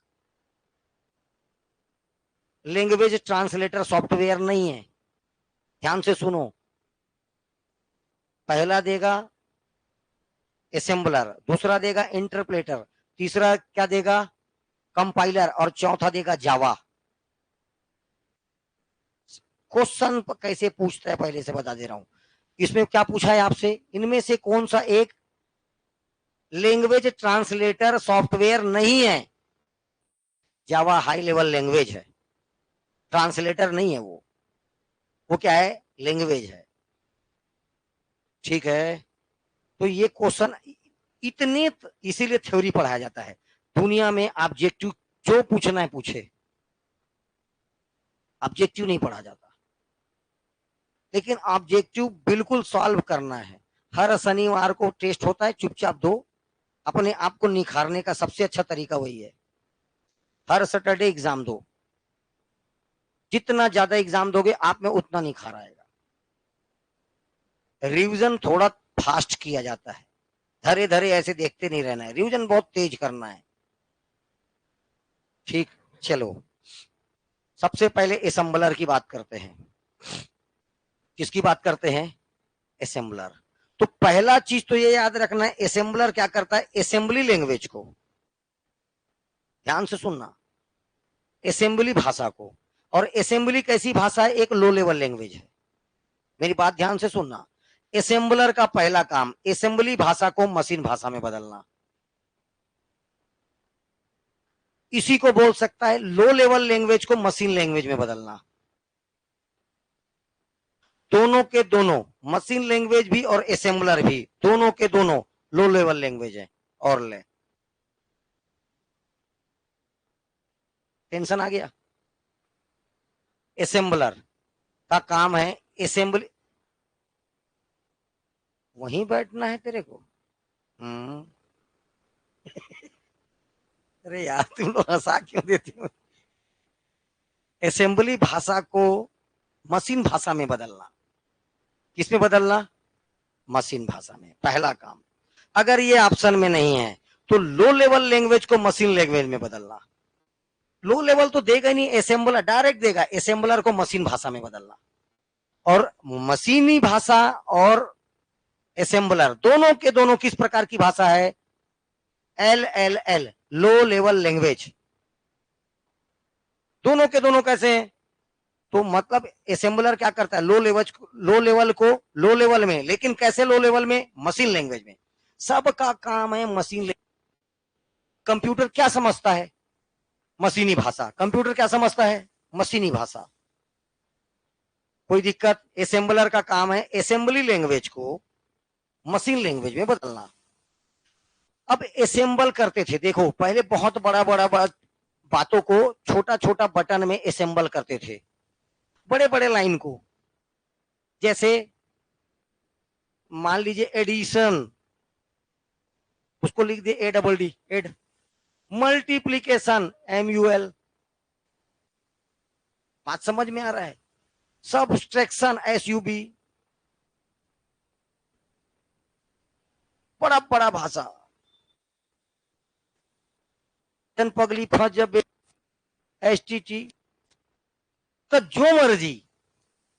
लैंग्वेज ट्रांसलेटर सॉफ्टवेयर नहीं है, ध्यान से सुनो। पहला देगा असेंबलर, दूसरा देगा इंटरप्रेटर, तीसरा क्या देगा, कंपाइलर, और चौथा देगा जावा। क्वेश्चन कैसे पूछता है पहले से बता दे रहा हूं। इसमें क्या पूछा है आपसे, इनमें से कौन सा एक लैंग्वेज ट्रांसलेटर सॉफ्टवेयर नहीं है। जावा हाई लेवल लैंग्वेज है, ट्रांसलेटर नहीं है वो क्या है, लैंग्वेज है। ठीक है, तो ये क्वेश्चन इतने, इसीलिए थ्योरी पढ़ाया जाता है। दुनिया में ऑब्जेक्टिव जो पूछना है पूछे, ऑब्जेक्टिव नहीं पढ़ा जाता। लेकिन ऑब्जेक्टिव बिल्कुल सॉल्व करना है, हर शनिवार को टेस्ट होता है, चुपचाप दो। अपने आप को निखारने का सबसे अच्छा तरीका वही है। हर सैटरडे एग्जाम दो। जितना ज्यादा एग्जाम दोगे आप में उतना निखार आएगा। रिवीजन थोड़ा फास्ट किया जाता है, धरे धरे ऐसे देखते नहीं रहना है, रिवीजन बहुत तेज करना है। ठीक, चलो सबसे पहले असेंबलर की बात करते हैं। किसकी बात करते हैं? असेंबलर। तो पहला चीज तो ये याद रखना है, असेंबलर क्या करता है? असेंबली लैंग्वेज को, ध्यान से सुनना, असेंबली भाषा को। और असेंबली कैसी भाषा है? एक लो लेवल लैंग्वेज है। मेरी बात ध्यान से सुनना। असेंबलर का पहला काम असेंबली भाषा को मशीन भाषा में बदलना। इसी को बोल सकता है लो लेवल लैंग्वेज को मशीन लैंग्वेज में बदलना। दोनों के दोनों, मशीन लैंग्वेज भी और असेंबलर भी, दोनों के दोनों लो लेवल लैंग्वेज है। और ले, टेंशन आ गया? असेंबलर का काम है असेंबली। वहीं बैठना है तेरे को? अरे यार तुम लोग हंसा क्यों देते हो? असेंबली भाषा को मशीन भाषा में बदलना। किसमें बदलना? मशीन भाषा में, पहला काम। अगर ये ऑप्शन में नहीं है तो लो लेवल लैंग्वेज को मशीन लैंग्वेज में बदलना। लो लेवल तो देगा ही नहीं, असेंबलर डायरेक्ट देगा, असेंबलर को मशीन भाषा में बदलना। और मशीनी भाषा और असेंबलर दोनों के दोनों किस प्रकार की भाषा है? LLL, low level language. दोनों के दोनों कैसे हैं? तो मतलब असेंबलर क्या करता है? लो लेवल को लो लेवल में, लेकिन कैसे लो लेवल में? मशीन लैंग्वेज में। सबका काम है मशीन लैंग्वेज। कंप्यूटर क्या समझता है? मशीनी भाषा। कंप्यूटर क्या समझता है? मशीनी भाषा। कोई दिक्कत? असेंबलर का काम है असेंबली लैंग्वेज को मशीन लैंग्वेज में बदलना। अब असेंबल करते थे, देखो पहले बहुत बड़ा बड़ा बातों को छोटा छोटा बटन में असेंबल करते थे, बड़े बड़े लाइन को। जैसे मान लीजिए एडिशन, उसको लिख दिए ADD, एड। Multiplication, MUL। बात समझ में आ रहा है? Subtraction, SUB। बड़ा बड़ा भाषा। पगली फजब, STT, तो जो मर्जी।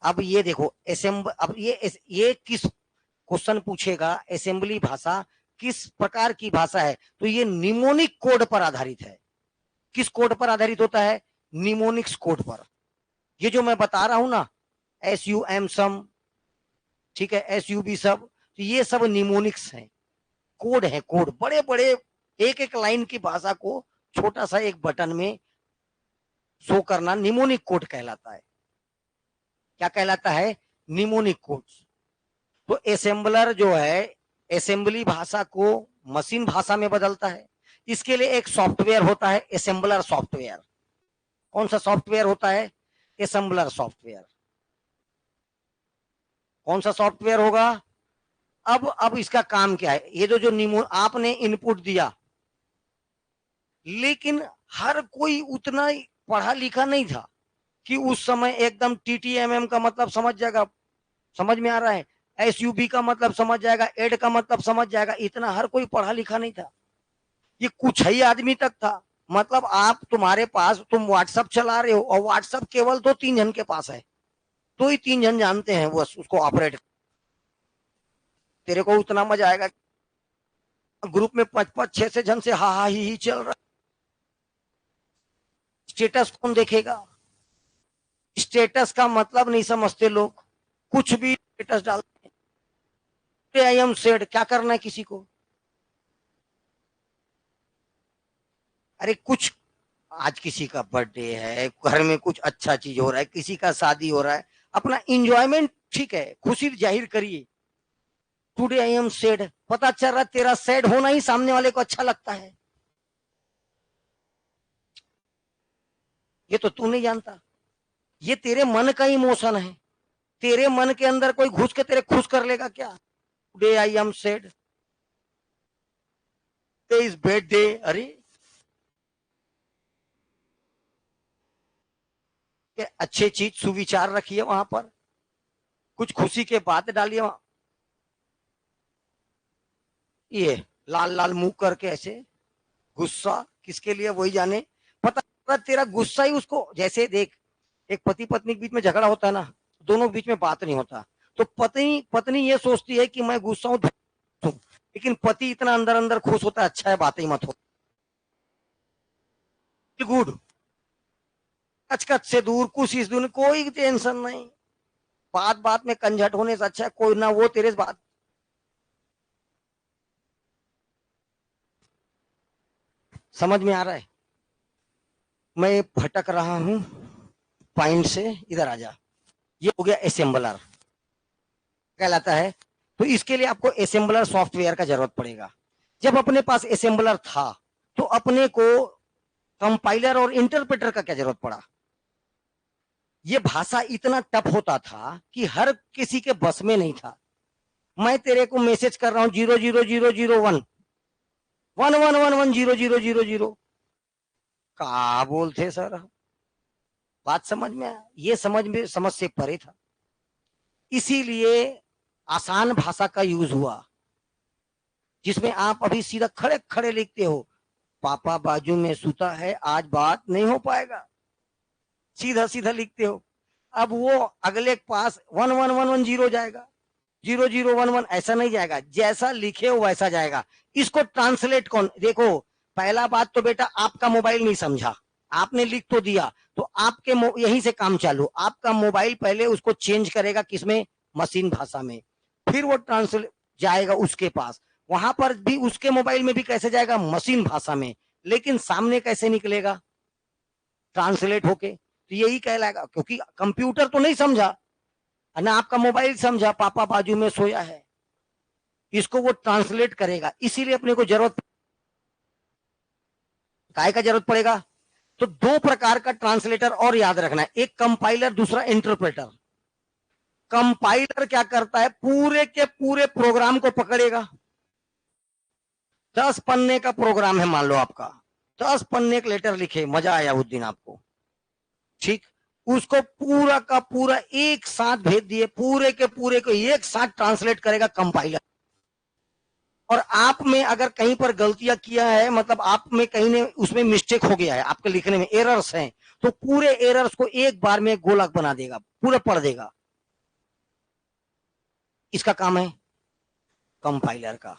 अब ये देखो अब ये किस क्वेश्चन पूछेगा? असेंबली भाषा किस प्रकार की भाषा है? तो ये निमोनिक कोड पर आधारित है। किस कोड पर आधारित होता है? निमोनिक्स कोड पर। ये जो मैं बता रहा हूं ना, SUM सम, ठीक है, SUB सब, तो ये सब निमोनिक्स है, कोड है, कोड। बड़े बड़े एक एक लाइन की भाषा को छोटा सा एक बटन में शो करना निमोनिक कोड कहलाता है। क्या कहलाता है? Mnemonic code. तो असेंबलर जो है असेंबली भाषा को मशीन भाषा में बदलता है। इसके लिए एक सॉफ्टवेयर होता है, असेंबलर सॉफ्टवेयर। कौन सा सॉफ्टवेयर होता है? Assembler software. कौन सा सॉफ्टवेयर होगा? अब इसका काम क्या है? ये जो आपने इनपुट दिया, लेकिन हर कोई उतना पढ़ा लिखा नहीं था कि उस समय एकदम TTMM का मतलब समझ जाएगा। समझ में आ रहा है? SUB का मतलब समझ जाएगा, एड का मतलब समझ जाएगा। इतना हर कोई पढ़ा लिखा नहीं था, ये कुछ ही आदमी तक था। मतलब आप, तुम्हारे पास, तुम व्हाट्सएप चला रहे हो और व्हाट्सएप केवल 2-3 जन के पास है, तो ही 3 जन जानते हैं वो उसको ऑपरेट। तेरे को उतना मजा आएगा, ग्रुप में 5-5-6 जन से हा हा ही चल रहा। स्टेटस कौन देखेगा? स्टेटस का मतलब नहीं समझते लोग, कुछ भी स्टेटस डालते हैं। आई एम सेड, क्या करना है किसी को? अरे कुछ, आज किसी का बर्थडे है, घर में कुछ अच्छा चीज हो रहा है, किसी का शादी हो रहा है, अपना इंजॉयमेंट, ठीक है, खुशी जाहिर करिए। टुडे आई एम सैड, पता चल रहा है तेरा सैड होना ही सामने वाले को अच्छा लगता है। ये तो तू नहीं जानता, ये तेरे मन का इमोशन है। तेरे मन के अंदर कोई घुस के तेरे खुश कर लेगा क्या? Today I am sad, is bad day. अरे अच्छे चीज सुविचार रखिए वहां पर, कुछ खुशी के बात डालिए वहां। ये लाल लाल मुंह करके ऐसे गुस्सा किसके लिए वही जाने, पता तेरा गुस्सा ही उसको, जैसे देख एक पति पत्नी के बीच में झगड़ा होता है ना, दोनों के बीच में बात नहीं होता, तो पत्नी पत्नी ये सोचती है कि मैं गुस्सा हूं, लेकिन पति इतना अंदर अंदर खुश होता है, अच्छा है बात ही मत हो, गुड, कचकच से दूर, कुछ इस दूर, कोई टेंशन नहीं, बात बात में कंझट होने से अच्छा है कोई ना वो तेरे बात। समझ में आ रहा है? मैं भटक रहा हूं पॉइंट से, इधर आ जा। ये हो गया असेंबलर कहलाता है। तो इसके लिए आपको असेंबलर सॉफ्टवेयर का जरूरत पड़ेगा। जब अपने पास असेंबलर था तो अपने को कंपाइलर और इंटरप्रेटर का क्या जरूरत पड़ा। ये भाषा इतना टफ होता था कि हर किसी के बस में नहीं था। मैं तेरे को मैसेज कर रहा हूं 00001 1111000, क्या बोलते सर, बात समझ में आया? ये समझ से परे था, इसीलिए आसान भाषा का यूज हुआ, जिसमें आप अभी सीधा खड़े खड़े लिखते हो, पापा बाजू में सूता है आज बात नहीं हो पाएगा, सीधा सीधा लिखते हो। अब वो अगले के पास 11110 जाएगा, 0011 ऐसा नहीं जाएगा, जैसा लिखे हो वैसा जाएगा। इसको ट्रांसलेट कौन, देखो पहला बात तो बेटा आपका मोबाइल नहीं समझा, आपने लिख तो दिया, तो आपके यहीं से काम चालू, आपका मोबाइल पहले उसको चेंज करेगा किसमें, मशीन भाषा में, फिर वो ट्रांसलेट जाएगा उसके पास, वहां पर भी उसके मोबाइल में भी कैसे जाएगा, मशीन भाषा में, लेकिन सामने कैसे निकलेगा, ट्रांसलेट होके। तो यही कहलाएगा, क्योंकि कंप्यूटर तो नहीं समझा ना आपका मोबाइल समझा, पापा बाजू में सोया है, इसको वो ट्रांसलेट करेगा। इसीलिए अपने को जरूरत काय का जरूरत पड़ेगा। तो दो प्रकार का ट्रांसलेटर और याद रखना है, एक कंपाइलर दूसरा इंटरप्रेटर। कंपाइलर क्या करता है, पूरे के पूरे प्रोग्राम को पकड़ेगा। 10 पन्ने का प्रोग्राम है मान लो आपका, 10 पन्ने का लेटर लिखे, मजा आया उस दिन आपको, ठीक, उसको पूरा का पूरा एक साथ भेज दिए, पूरे के पूरे को एक साथ ट्रांसलेट करेगा कंपाइलर। और आप में अगर कहीं पर गलतियां किया है, मतलब आप में कहीं ने उसमें मिस्टेक हो गया है, आपके लिखने में एरर्स हैं, तो पूरे एरर्स को एक बार में गोलक बना देगा, पूरा पढ़ देगा। इसका काम है कंपाइलर का।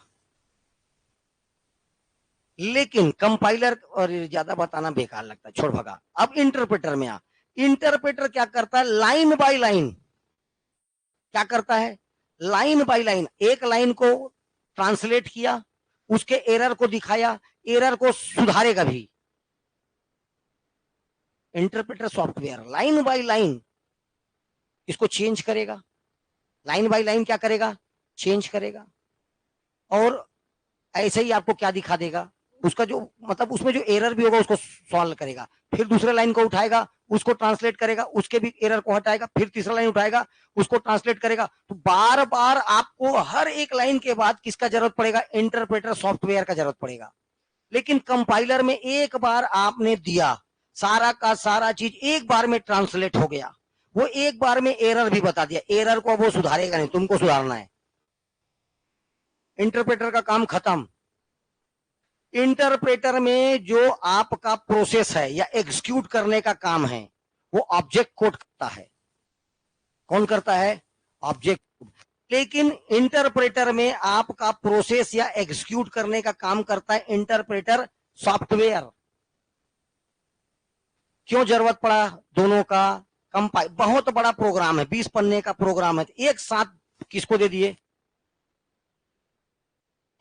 लेकिन कंपाइलर, और ज्यादा बताना बेकार लगता है, छोड़ भगा। अब इंटरप्रेटर में आ, इंटरप्रेटर क्या करता है, लाइन बाय लाइन क्या करता है, लाइन बाय लाइन, एक लाइन को ट्रांसलेट किया, उसके एरर को दिखाया, एरर को सुधारेगा भी। Interpreter software line by line इसको चेंज करेगा, लाइन बाय लाइन क्या करेगा, चेंज करेगा। और ऐसे ही आपको क्या दिखा देगा, उसका जो मतलब उसमें जो एरर भी होगा उसको सॉल्व करेगा, फिर दूसरे लाइन को उठाएगा, उसको ट्रांसलेट करेगा, उसके भी एरर को हटाएगा, फिर तीसरा लाइन उठाएगा, उसको ट्रांसलेट करेगा। तो बार बार आपको हर एक लाइन के बाद किसका जरूरत पड़ेगा, इंटरप्रेटर सॉफ्टवेयर का जरूरत पड़ेगा। लेकिन कंपाइलर में एक बार आपने दिया, सारा का सारा चीज एक बार में ट्रांसलेट हो गया, वो एक बार में एरर भी बता दिया, एरर को वो सुधारेगा नहीं, तुमको सुधारना है। इंटरप्रेटर का काम खत्म। इंटरप्रेटर में जो आपका प्रोसेस है या एग्जीक्यूट करने का काम है वो ऑब्जेक्ट कोड करता है। कौन करता है, ऑब्जेक्ट। लेकिन इंटरप्रेटर में आपका प्रोसेस या एग्जीक्यूट करने का काम करता है इंटरप्रेटर सॉफ्टवेयर। क्यों जरूरत पड़ा दोनों का, कंपाइल बहुत बड़ा प्रोग्राम है, 20 पन्ने का प्रोग्राम है, एक साथ किसको दे दिए,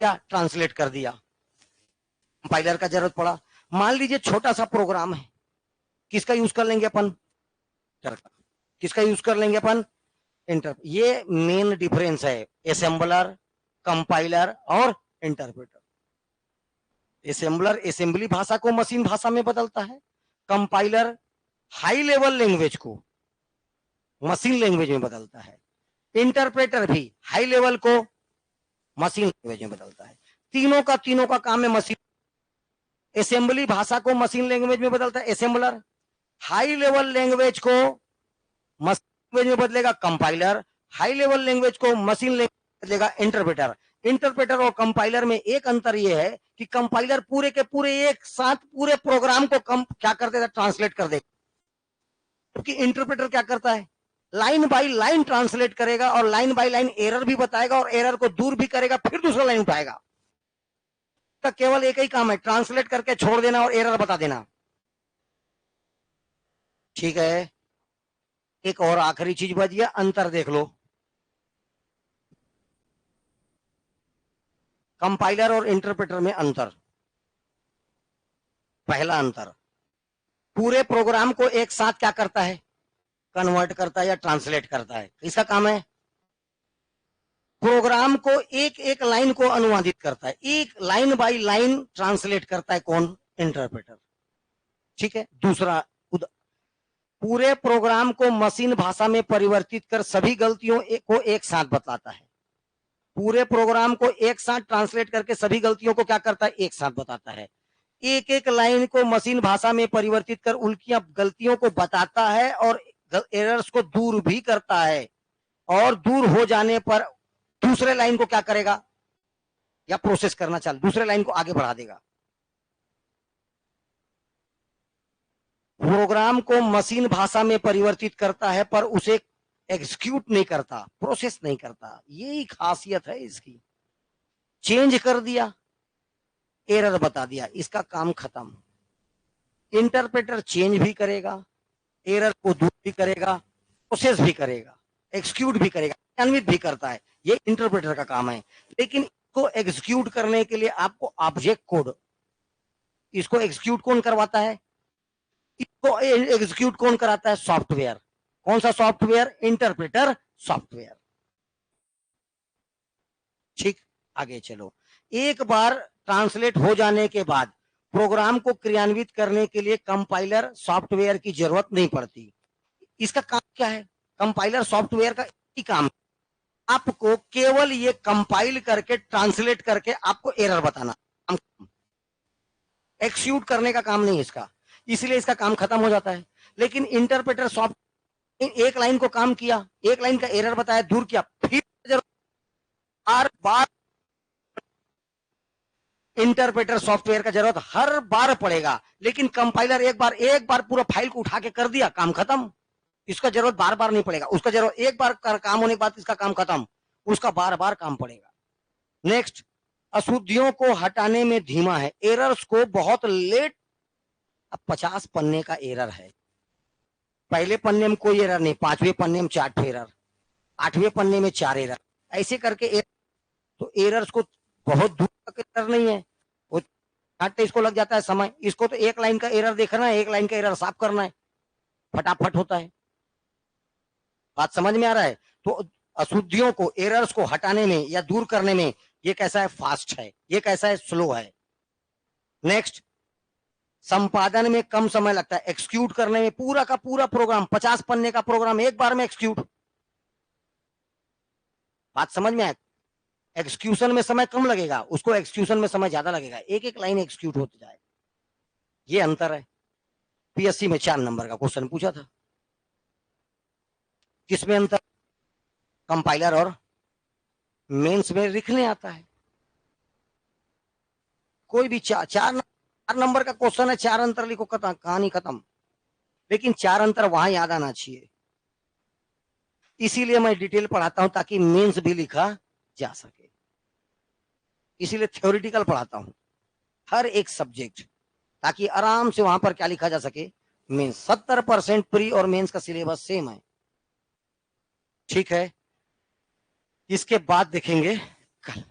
क्या ट्रांसलेट कर दिया, कंपाइलर का जरूरत पड़ा। मान लीजिए छोटा सा प्रोग्राम है, किसका यूज कर लेंगे अपन, किसका यूज कर लेंगे अपन, ये मेन डिफरेंस है असेंबलर, कंपाइलर और इंटरप्रेटर। असेंबलर असेंबली भाषा को मशीन भाषा में बदलता है, कंपाइलर हाई लेवल लैंग्वेज को मशीन लैंग्वेज में बदलता है, इंटरप्रेटर भी हाई लेवल को मशीन लैंग्वेज में बदलता है। तीनों का काम है मशीन। असेंबली भाषा को मशीन लैंग्वेज में बदलता है असेंबलर। हाई लेवल लैंग्वेज को मशीन लैंग्वेज में बदलेगा कंपाइलर। हाई लेवल लैंग्वेज को मशीन लैंग्वेज बदलेगा इंटरप्रेटर। इंटरप्रेटर और कंपाइलर में एक अंतर यह है कि कंपाइलर पूरे के पूरे एक साथ पूरे प्रोग्राम को क्या कर देगा, ट्रांसलेट कर देगा, क्योंकि इंटरप्रेटर क्या करता है, लाइन बाय लाइन ट्रांसलेट करेगा और लाइन बाय लाइन एरर भी बताएगा और एरर को दूर भी करेगा, फिर दूसरा लाइन उठाएगा। तो केवल एक ही काम है, ट्रांसलेट करके छोड़ देना और एरर बता देना। ठीक है, एक और आखिरी चीज बच गया, अंतर देख लो। कंपाइलर और इंटरप्रेटर में अंतर। पहला अंतर, पूरे प्रोग्राम को एक साथ क्या करता है, कन्वर्ट करता है या ट्रांसलेट करता है। इसका काम है प्रोग्राम को एक एक लाइन को अनुवादित करता है, एक लाइन बाय लाइन ट्रांसलेट करता है कौन, इंटरप्रेटर। ठीक है। दूसरा, पूरे प्रोग्राम को मशीन भाषा में परिवर्तित कर सभी गलतियों को एक साथ बताता है। पूरे प्रोग्राम को एक साथ ट्रांसलेट करके सभी गलतियों को क्या करता है, एक साथ बताता है। एक एक लाइन को मशीन भाषा में परिवर्तित कर उनकी गलतियों को बताता है और एरर्स को दूर भी करता है, और दूर हो जाने पर दूसरे लाइन को क्या करेगा, या प्रोसेस करना चाहे दूसरे लाइन को आगे बढ़ा देगा। प्रोग्राम को मशीन भाषा में परिवर्तित करता है पर उसे एग्जीक्यूट नहीं करता, प्रोसेस नहीं करता। यही खासियत है इसकी। चेंज कर दिया, एरर बता दिया, इसका काम खत्म। इंटरप्रेटर चेंज भी करेगा, एरर को दूर भी करेगा, प्रोसेस भी करेगा, एग्जीक्यूट भी करेगा, क्रियान्वित भी करता है। ये इंटरप्रेटर का काम है। लेकिन इसको एग्जीक्यूट करने के लिए आपको ऑब्जेक्ट कोड, इसको एग्जीक्यूट कौन करवाता है, इसको एग्जीक्यूट कौन कराता है, सॉफ्टवेयर। कौन सा सॉफ्टवेयर, इंटरप्रेटर सॉफ्टवेयर। ठीक, आगे चलो। एक बार ट्रांसलेट हो जाने के बाद प्रोग्राम को क्रियान्वित करने के लिए कंपाइलर सॉफ्टवेयर की जरूरत नहीं पड़ती। इसका काम क्या है, कंपाइलर सॉफ्टवेयर का ही काम, आपको केवल ये कंपाइल करके ट्रांसलेट करके आपको एरर बताना, एक्सिक्यूट करने का काम नहीं इसका, इसलिए इसका काम खत्म हो जाता है। लेकिन इंटरप्रेटर सॉफ्टवेयर एक लाइन को काम किया, एक लाइन का एरर बताया, दूर किया, फिर हर बार इंटरप्रेटर सॉफ्टवेयर का जरूरत हर बार पड़ेगा। लेकिन कंपाइलर एक बार पूरा फाइल को उठा के कर दिया, काम खत्म। इसका जरूरत बार बार नहीं पड़ेगा, उसका जरूरत एक बार काम होने के बाद इसका काम खत्म, उसका बार बार काम पड़ेगा। नेक्स्ट, अशुद्धियों को हटाने में धीमा है, एरर्स को बहुत लेट। अब 50 पन्ने का एरर है, पहले पन्ने में कोई एरर नहीं, 5वें पन्ने में 4 एरर, 8वें पन्ने में 4 एरर, ऐसे करके तो एरर्स को बहुत दूर तक एरर नहीं है, वो काटते इसको लग जाता है समय। इसको तो एक लाइन का एरर देखना है, एक लाइन का एरर साफ करना है, फटाफट होता है। बात समझ में आ रहा है। तो अशुद्धियों को, एरर्स को हटाने में या दूर करने में ये कैसा है, फास्ट है, ये कैसा है, स्लो है। नेक्स्ट, संपादन में कम समय लगता है, एक्सिक्यूट करने में पूरा का पूरा प्रोग्राम, 50 पन्ने का प्रोग्राम एक बार में एक्सिक्यूट। बात समझ में आए, एक्सिक्यूशन में समय कम लगेगा, उसको एक्सिक्यूशन में समय ज्यादा लगेगा, एक एक लाइन एक्सिक्यूट होते जाए। ये अंतर है। पीएससी में 4 नंबर का क्वेश्चन पूछा था, किसमें अंतर, कंपाइलर और मेंस में लिखने आता है। कोई भी 4 नंबर का क्वेश्चन है, 4 अंतर लिखो, कहानी खत्म। लेकिन 4 अंतर वहां याद आना चाहिए, इसीलिए मैं डिटेल पढ़ाता हूं ताकि मेंस भी लिखा जा सके, इसीलिए थ्योरेटिकल पढ़ाता हूं हर एक सब्जेक्ट, ताकि आराम से वहां पर क्या लिखा जा सके, मेंस। 70% प्री और मेंस का सिलेबस सेम है। ठीक है, इसके बाद देखेंगे कल।